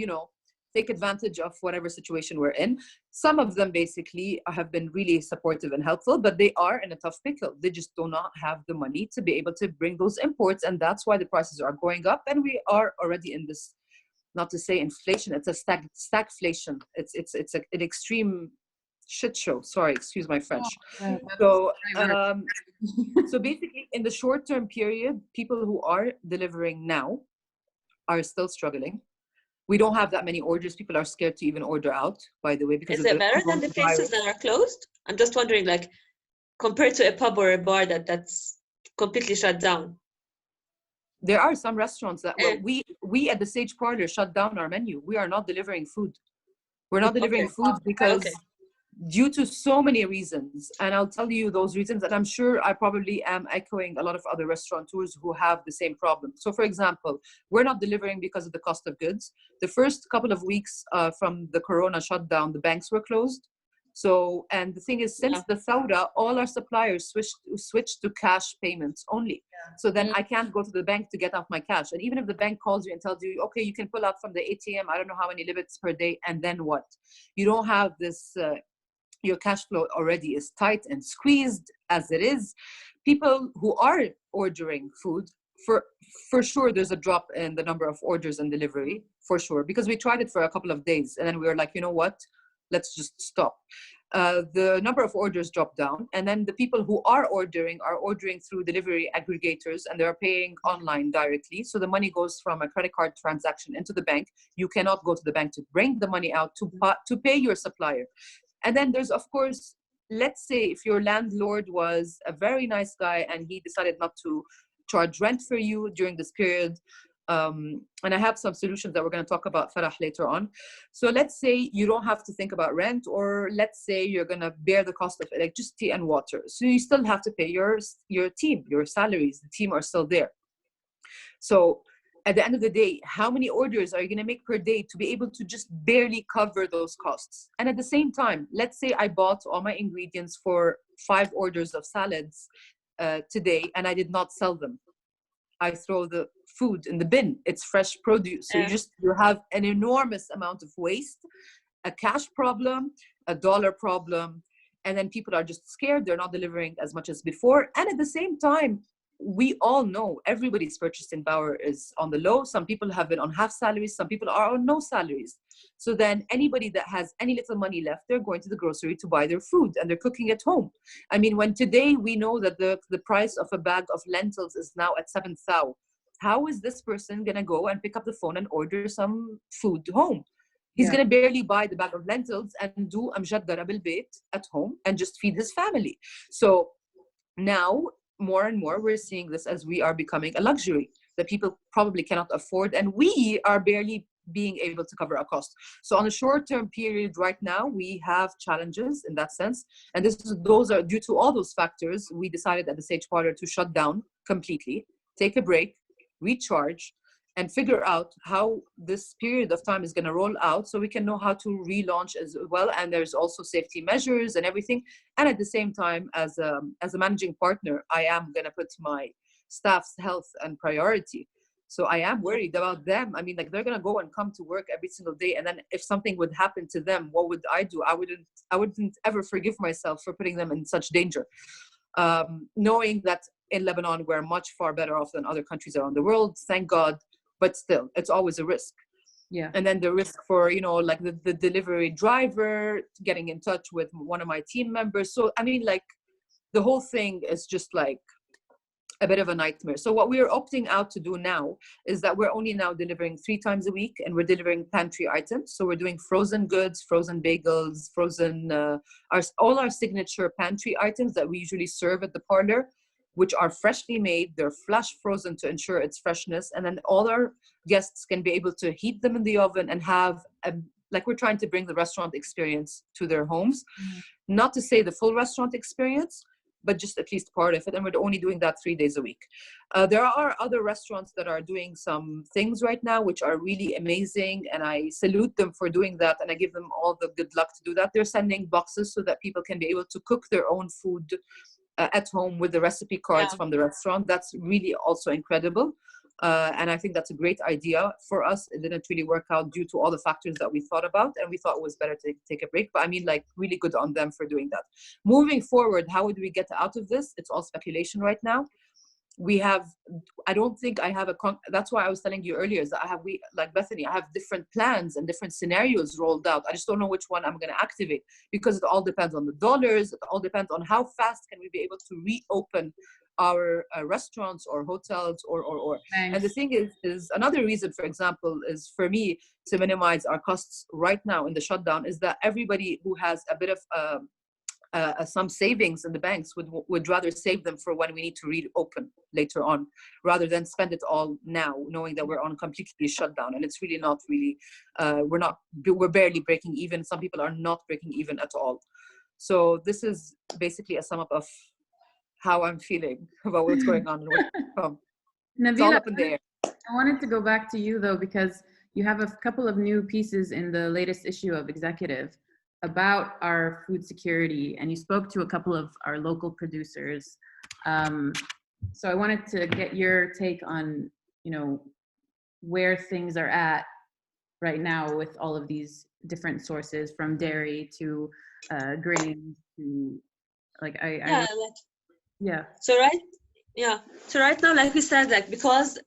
take advantage of whatever situation we're in. Some of them basically have been really supportive and helpful, but they are in a tough pickle. They just do not have the money to be able to bring those imports, and that's why the prices are going up. And we are already in this, not to say inflation, it's a stagflation. It's an extreme shit show. Sorry, excuse my French. So basically, in the short-term period, people who are delivering now are still struggling. We don't have that many orders. People are scared to even order out, by the way, because is it better than the places that are closed? I'm just wondering, like, compared to a pub or a bar that's completely shut down. There are some restaurants that we at the Sage Parlor shut down our menu. We are not delivering food. We're not delivering food because due to so many reasons, and I'll tell you those reasons, and I'm sure I probably am echoing a lot of other restaurateurs who have the same problem. So for example, we're not delivering because of the cost of goods. The first couple of weeks from the Corona shutdown, the banks were closed. So, and the thing is, since the Thawra, all our suppliers switched to cash payments only. So then I can't go to the bank to get out my cash. And even if the bank calls you and tells you, okay, you can pull out from the ATM, I don't know how many limits per day, and then what? You don't have this, your cash flow already is tight and squeezed as it is. People who are ordering food, for sure, there's a drop in the number of orders and delivery, for sure, because we tried it for a couple of days and then we were like, you know what? Let's just stop. The number of orders dropped down, and then the people who are ordering through delivery aggregators, and they're paying online directly. So the money goes from a credit card transaction into the bank. You cannot go to the bank to bring the money out to pay your supplier. And then there's, of course, let's say if your landlord was a very nice guy and he decided not to charge rent for you during this period. And I have some solutions that we're going to talk about, Farah, later on. So let's say you don't have to think about rent, or let's say you're going to bear the cost of electricity and water. So you still have to pay your team, your salaries. The team are still there. So at the end of the day, how many orders are you going to make per day to be able to just barely cover those costs? And at the same time, let's say I bought all my ingredients for 5 orders of salads today, and I did not sell them. I throw the food in the bin. It's fresh produce. So you have an enormous amount of waste, a cash problem, a dollar problem, and then people are just scared. They're not delivering as much as before. And at the same time, we all know everybody's purchasing power is on the low. Some people have been on half salaries. Some people are on no salaries. So then anybody that has any little money left, they're going to the grocery to buy their food, and they're cooking at home. I mean, when today we know that the price of a bag of lentils is now at 7 thou, how is this person going to go and pick up the phone and order some food home? He's going to barely buy the bag of lentils and do amjaddara bil bayt at home and just feed his family. So now, more and more, we're seeing this as we are becoming a luxury that people probably cannot afford, and we are barely being able to cover our costs. So on a short-term period right now, we have challenges in that sense. And those are due to all those factors. We decided at the Sage Parlor to shut down completely, take a break, recharge, and figure out how this period of time is going to roll out so we can know how to relaunch as well. And there's also safety measures and everything. And at the same time, as a managing partner, I am going to put my staff's health and priority. So I am worried about them. I mean, like, they're going to go and come to work every single day. And then if something would happen to them, what would I do? I wouldn't ever forgive myself for putting them in such danger. Knowing that in Lebanon, we're much far better off than other countries around the world, thank God. But still, it's always a risk. Yeah. And then the risk for, like the delivery driver getting in touch with one of my team members. So, I mean, like, the whole thing is just like a bit of a nightmare. So what we're opting out to do now is that we're only now delivering 3 times a week, and we're delivering pantry items. So we're doing frozen goods, frozen bagels, frozen, all our signature pantry items that we usually serve at the parlor, which are freshly made. They're flash frozen to ensure its freshness. And then all our guests can be able to heat them in the oven and have like we're trying to bring the restaurant experience to their homes. Not to say the full restaurant experience, but just at least part of it. And we're only doing that 3 days a week. There are other restaurants that are doing some things right now, which are really amazing. And I salute them for doing that. And I give them all the good luck to do that. They're sending boxes so that people can be able to cook their own food at home with the recipe cards from the restaurant. That's really also incredible. And I think that's a great idea. For us, it didn't really work out due to all the factors that we thought about, and we thought it was better to take a break. But I mean, like, really good on them for doing that. Moving forward, how would we get out of this? It's all speculation right now. I don't think I have that's why I was telling you earlier, is that like Bethany, I have different plans and different scenarios rolled out. I just don't know which one I'm going to activate, because it all depends on the dollars. It all depends on how fast can we be able to reopen our restaurants or hotels or Nice. And the thing is another reason, for example, is for me to minimize our costs right now in the shutdown, is that everybody who has a bit of some savings in the banks would rather save them for when we need to reopen later on, rather than spend it all now, knowing that we're on completely shut down. And it's really not really, we're barely breaking even. Some people are not breaking even at all. So this is basically a sum up of how I'm feeling about what's going on. It's all Nabila, up in the air. I wanted to go back to you though, because you have a couple of new pieces in the latest issue of Executive about our food security, and you spoke to a couple of our local producers. So I wanted to get your take on, where things are at right now with all of these different sources, from dairy to grains to So right now, like we said, like, because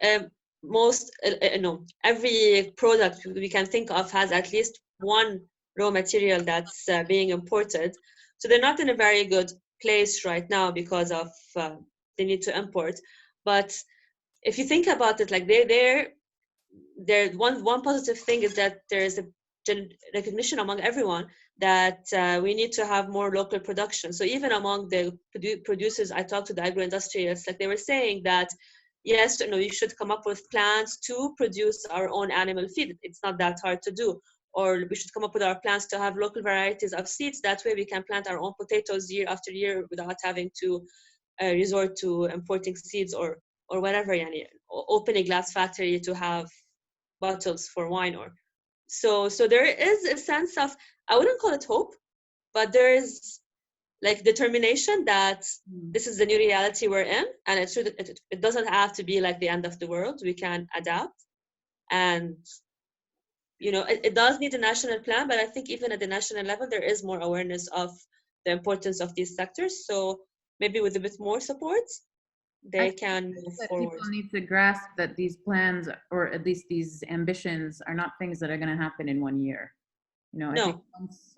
every product we can think of has at least one raw material that's being imported, so they're not in a very good place right now because of they need to import. But if you think about it, like they're one positive thing is that there is a recognition among everyone that we need to have more local production. So even among the producers I talked to, the agro-industrialists, like they were saying that yes, we should come up with plans to produce our own animal feed. It's not that hard to do. Or we should come up with our plans to have local varieties of seeds. That way we can plant our own potatoes year after year without having to resort to importing seeds or whatever. Open a glass factory to have bottles for wine. Or so there is a sense of, I wouldn't call it hope, but there is like determination that this is the new reality we're in, and it doesn't have to be like the end of the world. We can adapt, and it does need a national plan, but I think even at the national level, there is more awareness of the importance of these sectors. So maybe with a bit more support, they can move forward. People need to grasp that these plans, or at least these ambitions, are not things that are going to happen in 1 year. I think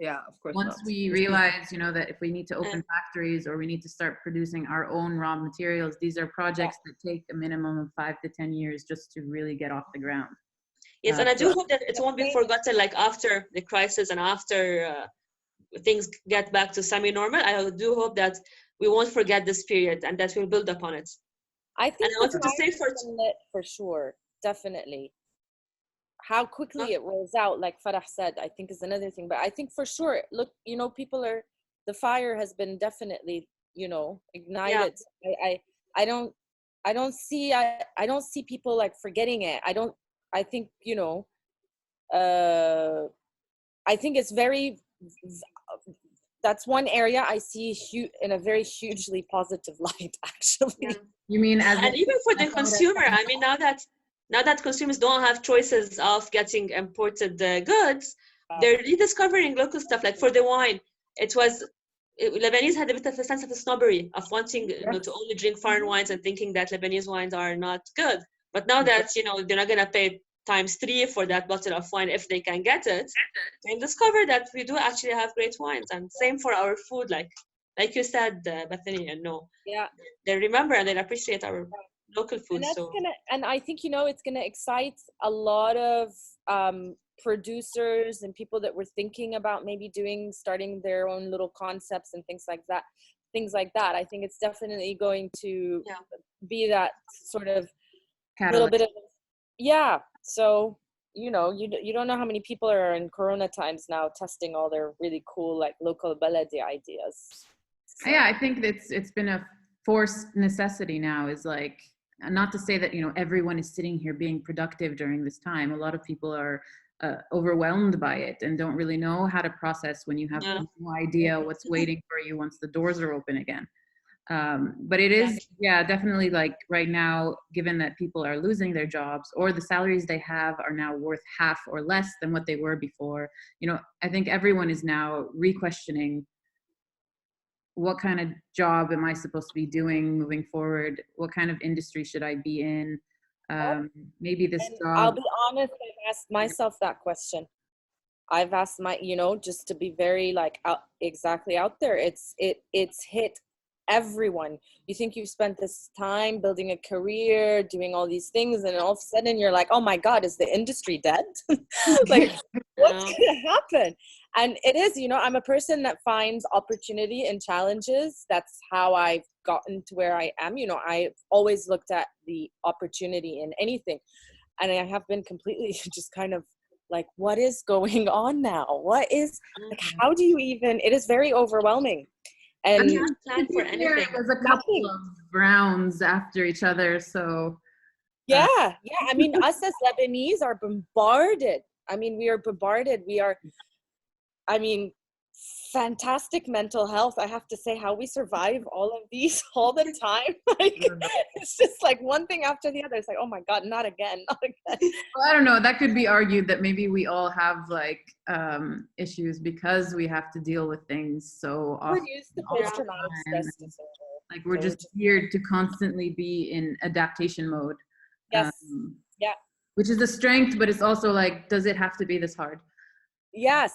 Of course. once we realize, that if we need to open factories or we need to start producing our own raw materials, these are projects that take a minimum of 5 to 10 years just to really get off the ground. Yes, and I do hope that it won't be forgotten, like after the crisis and after things get back to semi-normal. I do hope that we won't forget this period and that we'll build upon it. I think I wanted to say for sure, definitely. How quickly it rolls out, like Farah said, I think is another thing. But I think for sure, look, the fire has been definitely, ignited. Yeah. I don't see people like forgetting it. I think, I think it's very, that's one area I see in a very hugely positive light, actually. Yeah. You mean and even for the consumer, I mean, now that consumers don't have choices of getting imported goods, they're rediscovering local stuff. Like for the wine, Lebanese had a bit of a sense of a snobbery of wanting to only drink foreign wines and thinking that Lebanese wines are not good. But now that they're not gonna pay ×3 for that bottle of wine if they can get it, they've discovered that we do actually have great wines. And same for our food. Like like you said, Bethany, and no, Yeah. they remember and they appreciate our local food. And that's So and I think, you know, it's gonna excite a lot of producers and people that were thinking about maybe starting their own little concepts and things like that. I think it's definitely going to be that sort of little bit of, yeah. So, you know, you don't know how many people are in Corona times now testing all their really cool, like, local baladi ideas. So. Yeah, I think it's been a forced necessity now, is like, not to say that, you know, everyone is sitting here being productive during this time. A lot of people are overwhelmed by it and don't really know how to process when you have no idea what's waiting for you once the doors are open again. But it is, definitely, like, right now, given that people are losing their jobs or the salaries they have are now worth half or less than what they were before, you know, I think everyone is now re-questioning, what kind of job am I supposed to be doing moving forward? What kind of industry should I be in? Maybe this job. I'll be honest, I've asked myself that question. I've asked you know, just to be very, like, exactly out there. It's hit everyone. You think you've spent this time building a career, doing all these things, and all of a sudden you're like, oh my God, is the industry dead? Like, what's gonna happen? And it is, you know, I'm a person that finds opportunity in challenges. That's how I've gotten to where I am. You know, I've always looked at the opportunity in anything. And I have been completely just kind of like, what is going on now? What is, like, how do you even, it is very overwhelming. And I can't plan for anything. There's a couple of rounds after each other, so. Yeah. I mean, us as Lebanese are bombarded. I mean, we are bombarded. I mean, fantastic mental health. I have to say, how we survive all of these all the time. Like, it's just like one thing after the other. It's like, oh my God, not again. Well, I don't know. That could be argued that maybe we all have, like, issues because we have to deal with things so often. We're used to post-traumatic stress disorder. Like, we're just geared to constantly be in adaptation mode. Yes. Which is a strength, but it's also like, does it have to be this hard? Yes.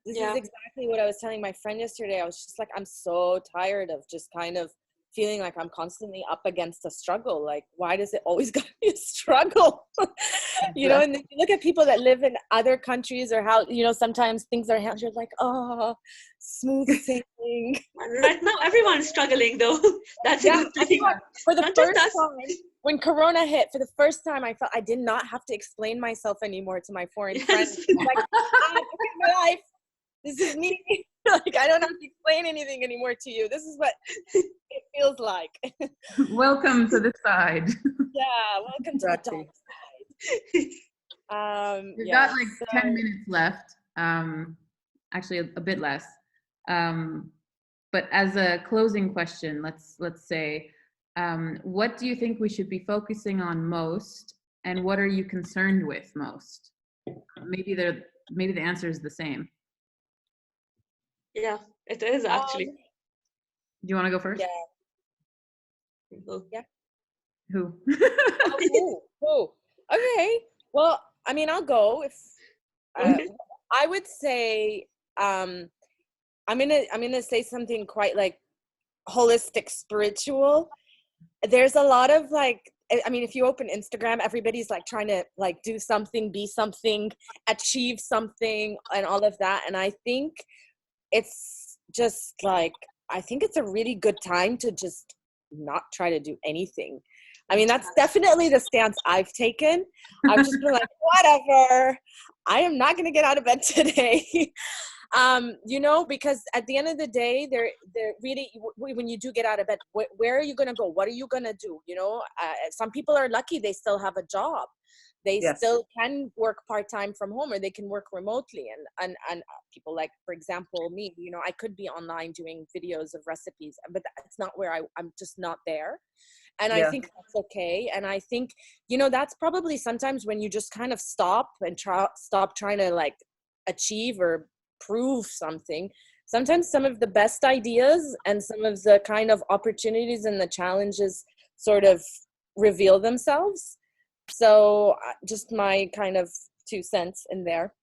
This is exactly what I was telling my friend yesterday. I was just like, I'm so tired of just kind of feeling like I'm constantly up against a struggle. Like, why does it always gotta be a struggle? You know, and then you look at people that live in other countries, or how, you know, sometimes things are handled, you're like, oh, smooth sailing. Right now, everyone's struggling, though. That's a good thing. For the first time, when Corona hit, for the first time, I felt I did not have to explain myself anymore to my foreign friends. Like, look at my life. This is me. Like, I don't have to explain anything anymore to you. This is what it feels like. Welcome to the side. Yeah, welcome to the dark side. We've got like 10 minutes left. Actually, a bit less. But as a closing question, let's say, what do you think we should be focusing on most, and what are you concerned with most? Maybe the answer is the same. Yeah, it is actually. Do you want to go first? Yeah. Who? Who? Okay. Well, I mean, I'll go. If I would say, I'm gonna say something quite, like, holistic, spiritual. There's a lot of, like, I mean, if you open Instagram, everybody's like trying to, like, do something, be something, achieve something, and all of that. And I think it's just like, I think it's a really good time to just not try to do anything. I mean, that's definitely the stance I've taken. I've just been like, whatever, I am not going to get out of bed today. You know, because at the end of the day, they're really, when you do get out of bed, where are you going to go? What are you going to do? You know, some people are lucky, they still have a job. They still can work part-time from home, or they can work remotely. And people, like, for example, me, you know, I could be online doing videos of recipes, but that's not where I'm just not there. And I think that's okay. And I think, you know, that's probably sometimes when you just kind of stop and stop trying to, like, achieve or prove something. Sometimes some of the best ideas and some of the kind of opportunities and the challenges sort of reveal themselves. So just my kind of 2 cents in there.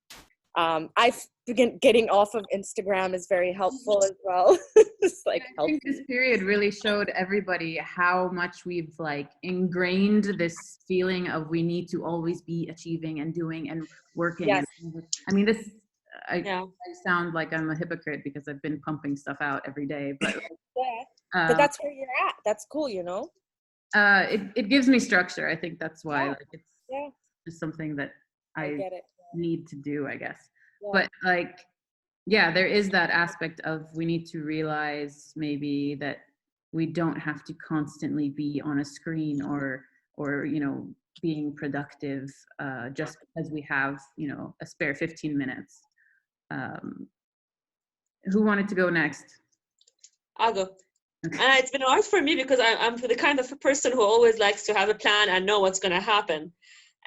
I've begun getting off of Instagram is very helpful as well. It's like I think this period really showed everybody how much we've like ingrained this feeling of we need to always be achieving and doing and working. Yes. And, I mean, this, Yeah. I sound like I'm a hypocrite because I've been pumping stuff out every day, but but that's where you're at. That's cool, you know? it gives me structure. I think that's why like, it's Yeah. just something that I get it. need to do, I guess. Yeah. But like, yeah, there is that aspect of we need to realize maybe that we don't have to constantly be on a screen or you know, being productive just because we have, you know, a spare 15 minutes. Who wanted to go next? I'll go. It's been hard for me because I'm the kind of person who always likes to have a plan and know what's going to happen.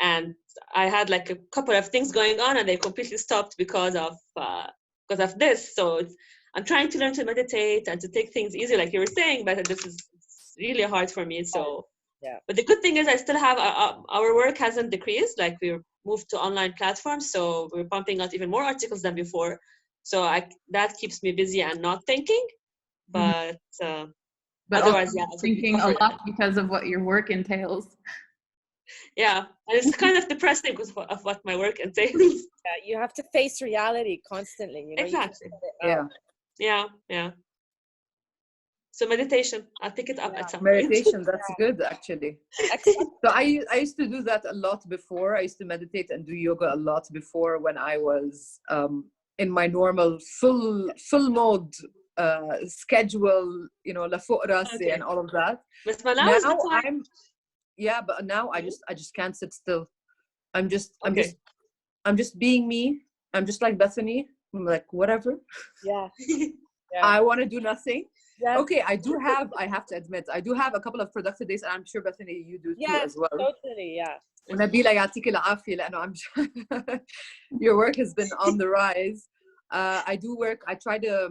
And I had like a couple of things going on and they completely stopped because of this. So I'm trying to learn to meditate and to take things easy, like you were saying, but this is really hard for me. So, yeah. But the good thing is I still have our work hasn't decreased. Like we moved to online platforms, so we're pumping out even more articles than before. So that keeps me busy and not thinking. But otherwise, yeah, thinking a lot because of what your work entails. Yeah, and it's kind of depressing of what my work entails. Yeah, you have to face reality constantly. You know, exactly. Yeah. So meditation, I'll pick it up at some meditation, that's good actually. So I used to do that a lot before. I used to meditate and do yoga a lot before when I was in my normal full mode schedule, you know, la fuq rasi and all of that. Now but now I just can't sit still. I'm just being me. I'm just like Bethany. I'm like, whatever. Yeah. I want to do nothing. Yeah. Okay, I have to admit, I do have a couple of productive days, and I'm sure Bethany, you do too as well. Totally, yeah. Nabila, يعطيك العافية, لأنه I'm sure your work has been on the rise. I do work. I try to.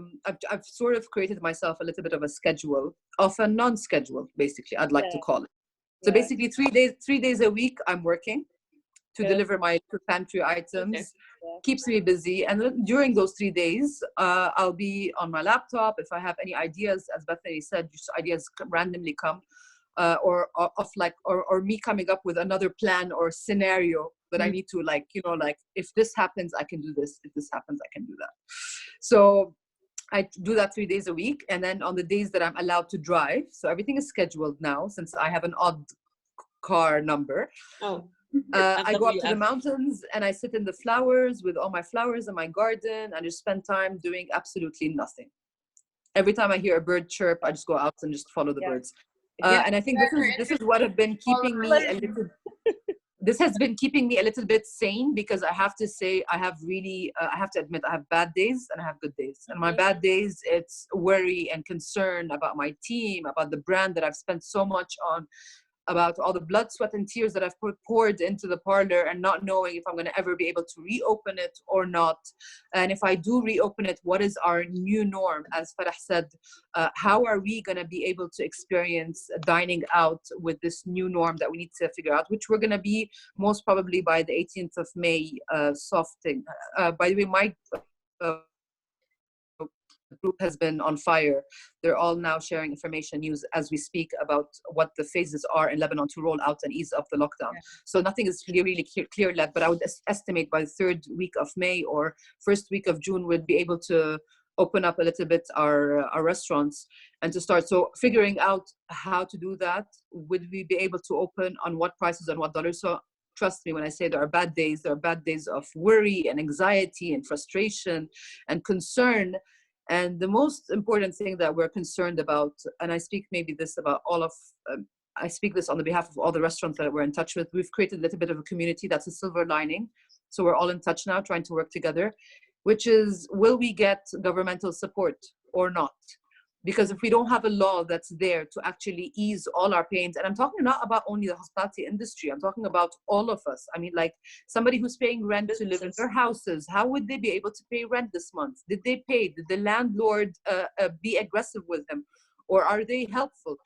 I've sort of created myself a little bit of a schedule, of a non-schedule, basically. I'd like to call it. So basically, 3 days a week, I'm working to deliver my pantry items. Keeps me busy, and during those 3 days, I'll be on my laptop. If I have any ideas, as Bethany said, just ideas randomly come, or me coming up with another plan or scenario that I need to, like, you know, like, if this happens, I can do this. If this happens, I can do that. So I do that 3 days a week. And then on the days that I'm allowed to drive, so everything is scheduled now since I have an odd car number. I go up to the mountains and I sit in the flowers with all my flowers in my garden and just spend time doing absolutely nothing. Every time I hear a bird chirp, I just go out and just follow the birds. And I think this is what have been keeping me a little. This has been keeping me a little bit sane, because I have to say I have really I have to admit I have bad days and I have good days. And my bad days, it's worry and concern about my team, about the brand that I've spent so much on, about all the blood, sweat, and tears that I've poured into the parlor, and not knowing if I'm going to ever be able to reopen it or not. And if I do reopen it, what is our new norm? As Farah said, how are we going to be able to experience dining out with this new norm that we need to figure out, which we're going to be most probably by the 18th of May, softing. By the way, my group has been on fire. They're all now sharing information, news as we speak, about what the phases are in Lebanon to roll out and ease up the lockdown. So nothing is really clear yet, but I would estimate by the 3rd week of May or 1st week of June, we'll be able to open up a little bit our restaurants and to start. So figuring out how to do that, would we be able to open, on what prices, on what dollars? So trust me when I say there are bad days. There are bad days of worry and anxiety and frustration and concern. And the most important thing that we're concerned about, and I speak maybe this about all of, I speak this on the behalf of all the restaurants that we're in touch with. We've created a little bit of a community. That's a silver lining. So we're all in touch now, trying to work together, which is, will we get governmental support or not? Because if we don't have a law that's there to actually ease all our pains, and I'm talking not about only the hospitality industry, I'm talking about all of us. I mean, like somebody who's paying rent to live in their houses, how would they be able to pay rent this month? Did they pay? Did the landlord be aggressive with them? Or are they helpful?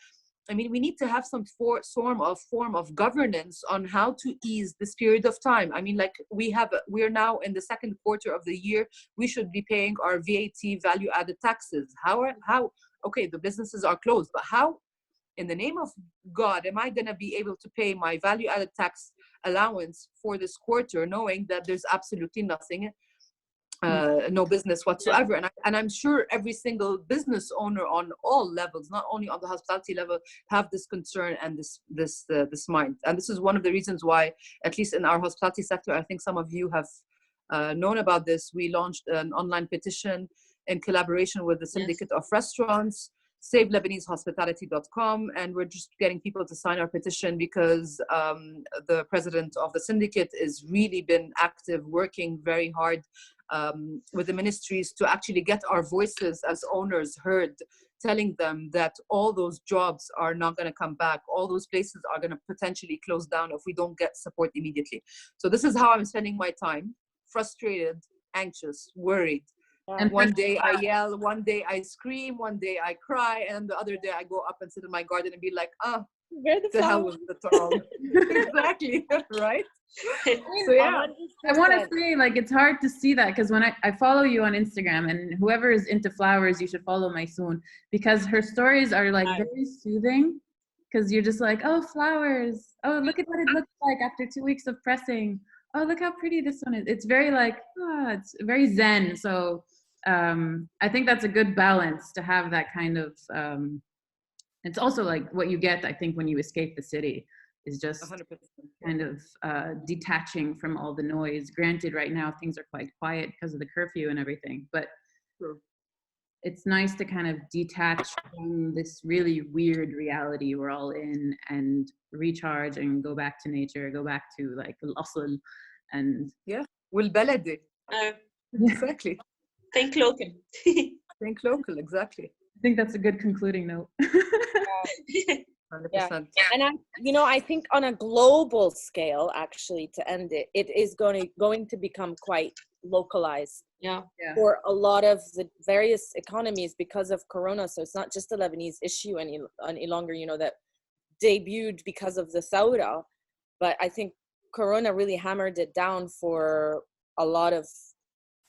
I mean, we need to have some form of governance on how to ease this period of time. I mean, like we're now in the second quarter of the year. We should be paying our VAT, value added taxes. How? Okay, the businesses are closed, but how, in the name of God, am I gonna be able to pay my value added tax allowance for this quarter, knowing that there's absolutely nothing? No business whatsoever. And I'm sure every single business owner on all levels, not only on the hospitality level, have this concern and this mind. And this is one of the reasons why, at least in our hospitality sector, I think some of you have known about this. We launched an online petition in collaboration with the Syndicate of Restaurants, SaveLebaneseHospitality.com, and we're just getting people to sign our petition because the president of the syndicate has really been active, working very hard with the ministries to actually get our voices as owners heard, telling them that all those jobs are not going to come back. All those places are going to potentially close down if we don't get support immediately. So this is how I'm spending my time: frustrated, anxious, worried. And one day I yell, one day I scream, one day I cry, and the other day I go up and sit in my garden and be like, where the hell was the throng? Exactly, right? So yeah, I want to say, like, it's hard to see that because when I follow you on Instagram, and whoever is into flowers, you should follow Maysoon, because her stories are like very soothing, because you're just like, oh, flowers, oh, look at what it looks like after 2 weeks of pressing, oh, look how pretty this one is. It's very like, it's very zen. So I think that's a good balance to have that kind of it's also like what you get, I think, when you escape the city is just 100%. kind of detaching from all the noise. Granted, right now things are quite quiet because of the curfew and everything, but it's nice to kind of detach from this really weird reality we're all in and recharge and go back to nature, go back to like al-asl and والبلدي. Exactly. Think local. Think local, exactly. I think that's a good concluding note. 100%. And I think on a global scale, actually, to end it, it is going to become quite localized for a lot of the various economies because of Corona. So it's not just a Lebanese issue any longer, that debuted because of the Thawra, but I think Corona really hammered it down for a lot of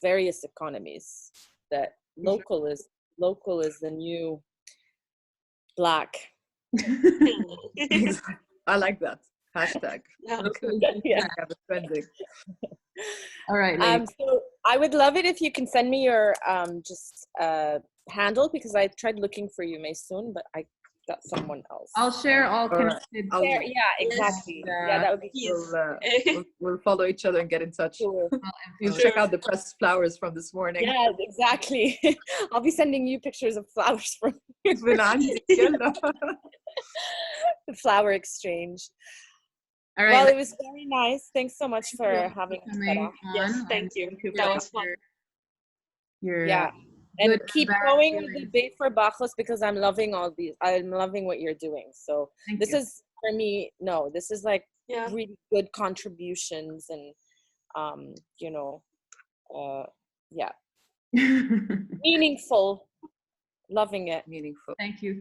various economies, that local is the new black. I like that hashtag. Yeah. Trending. All right. So I would love it if you can send me your handle, because I tried looking for you, Maysoon, but I got someone else. I'll share all connected. Exactly. That would be cool. We'll follow each other and get in touch. cool. You'll check out the pressed flowers from this morning. Yeah, exactly. I'll be sending you pictures of flowers from the flower exchange. All right. Well, it was very nice. Thanks so much for having us, Sarah. Yes, thank you. That was fun. And keep going with the bait for Bacchus, because I'm loving all these. I'm loving what you're doing. So this is, for me, this is like really good contributions and, meaningful. Loving it. Meaningful. Thank you.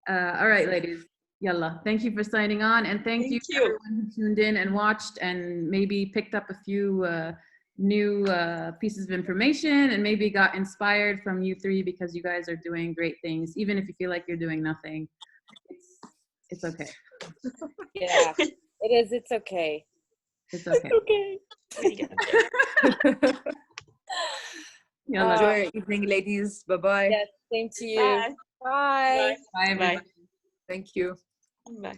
All right, ladies. Yalla. Thank you for signing on, and thank you to everyone who tuned in and watched and maybe picked up a few new pieces of information and maybe got inspired from you three, because you guys are doing great things. Even if you feel like you're doing nothing, it's okay. Yeah, it is. It's okay. It's okay. Enjoy your evening, ladies. Bye-bye. Yes, same to you. Bye. Bye. Bye. Bye. Thank you. Bye.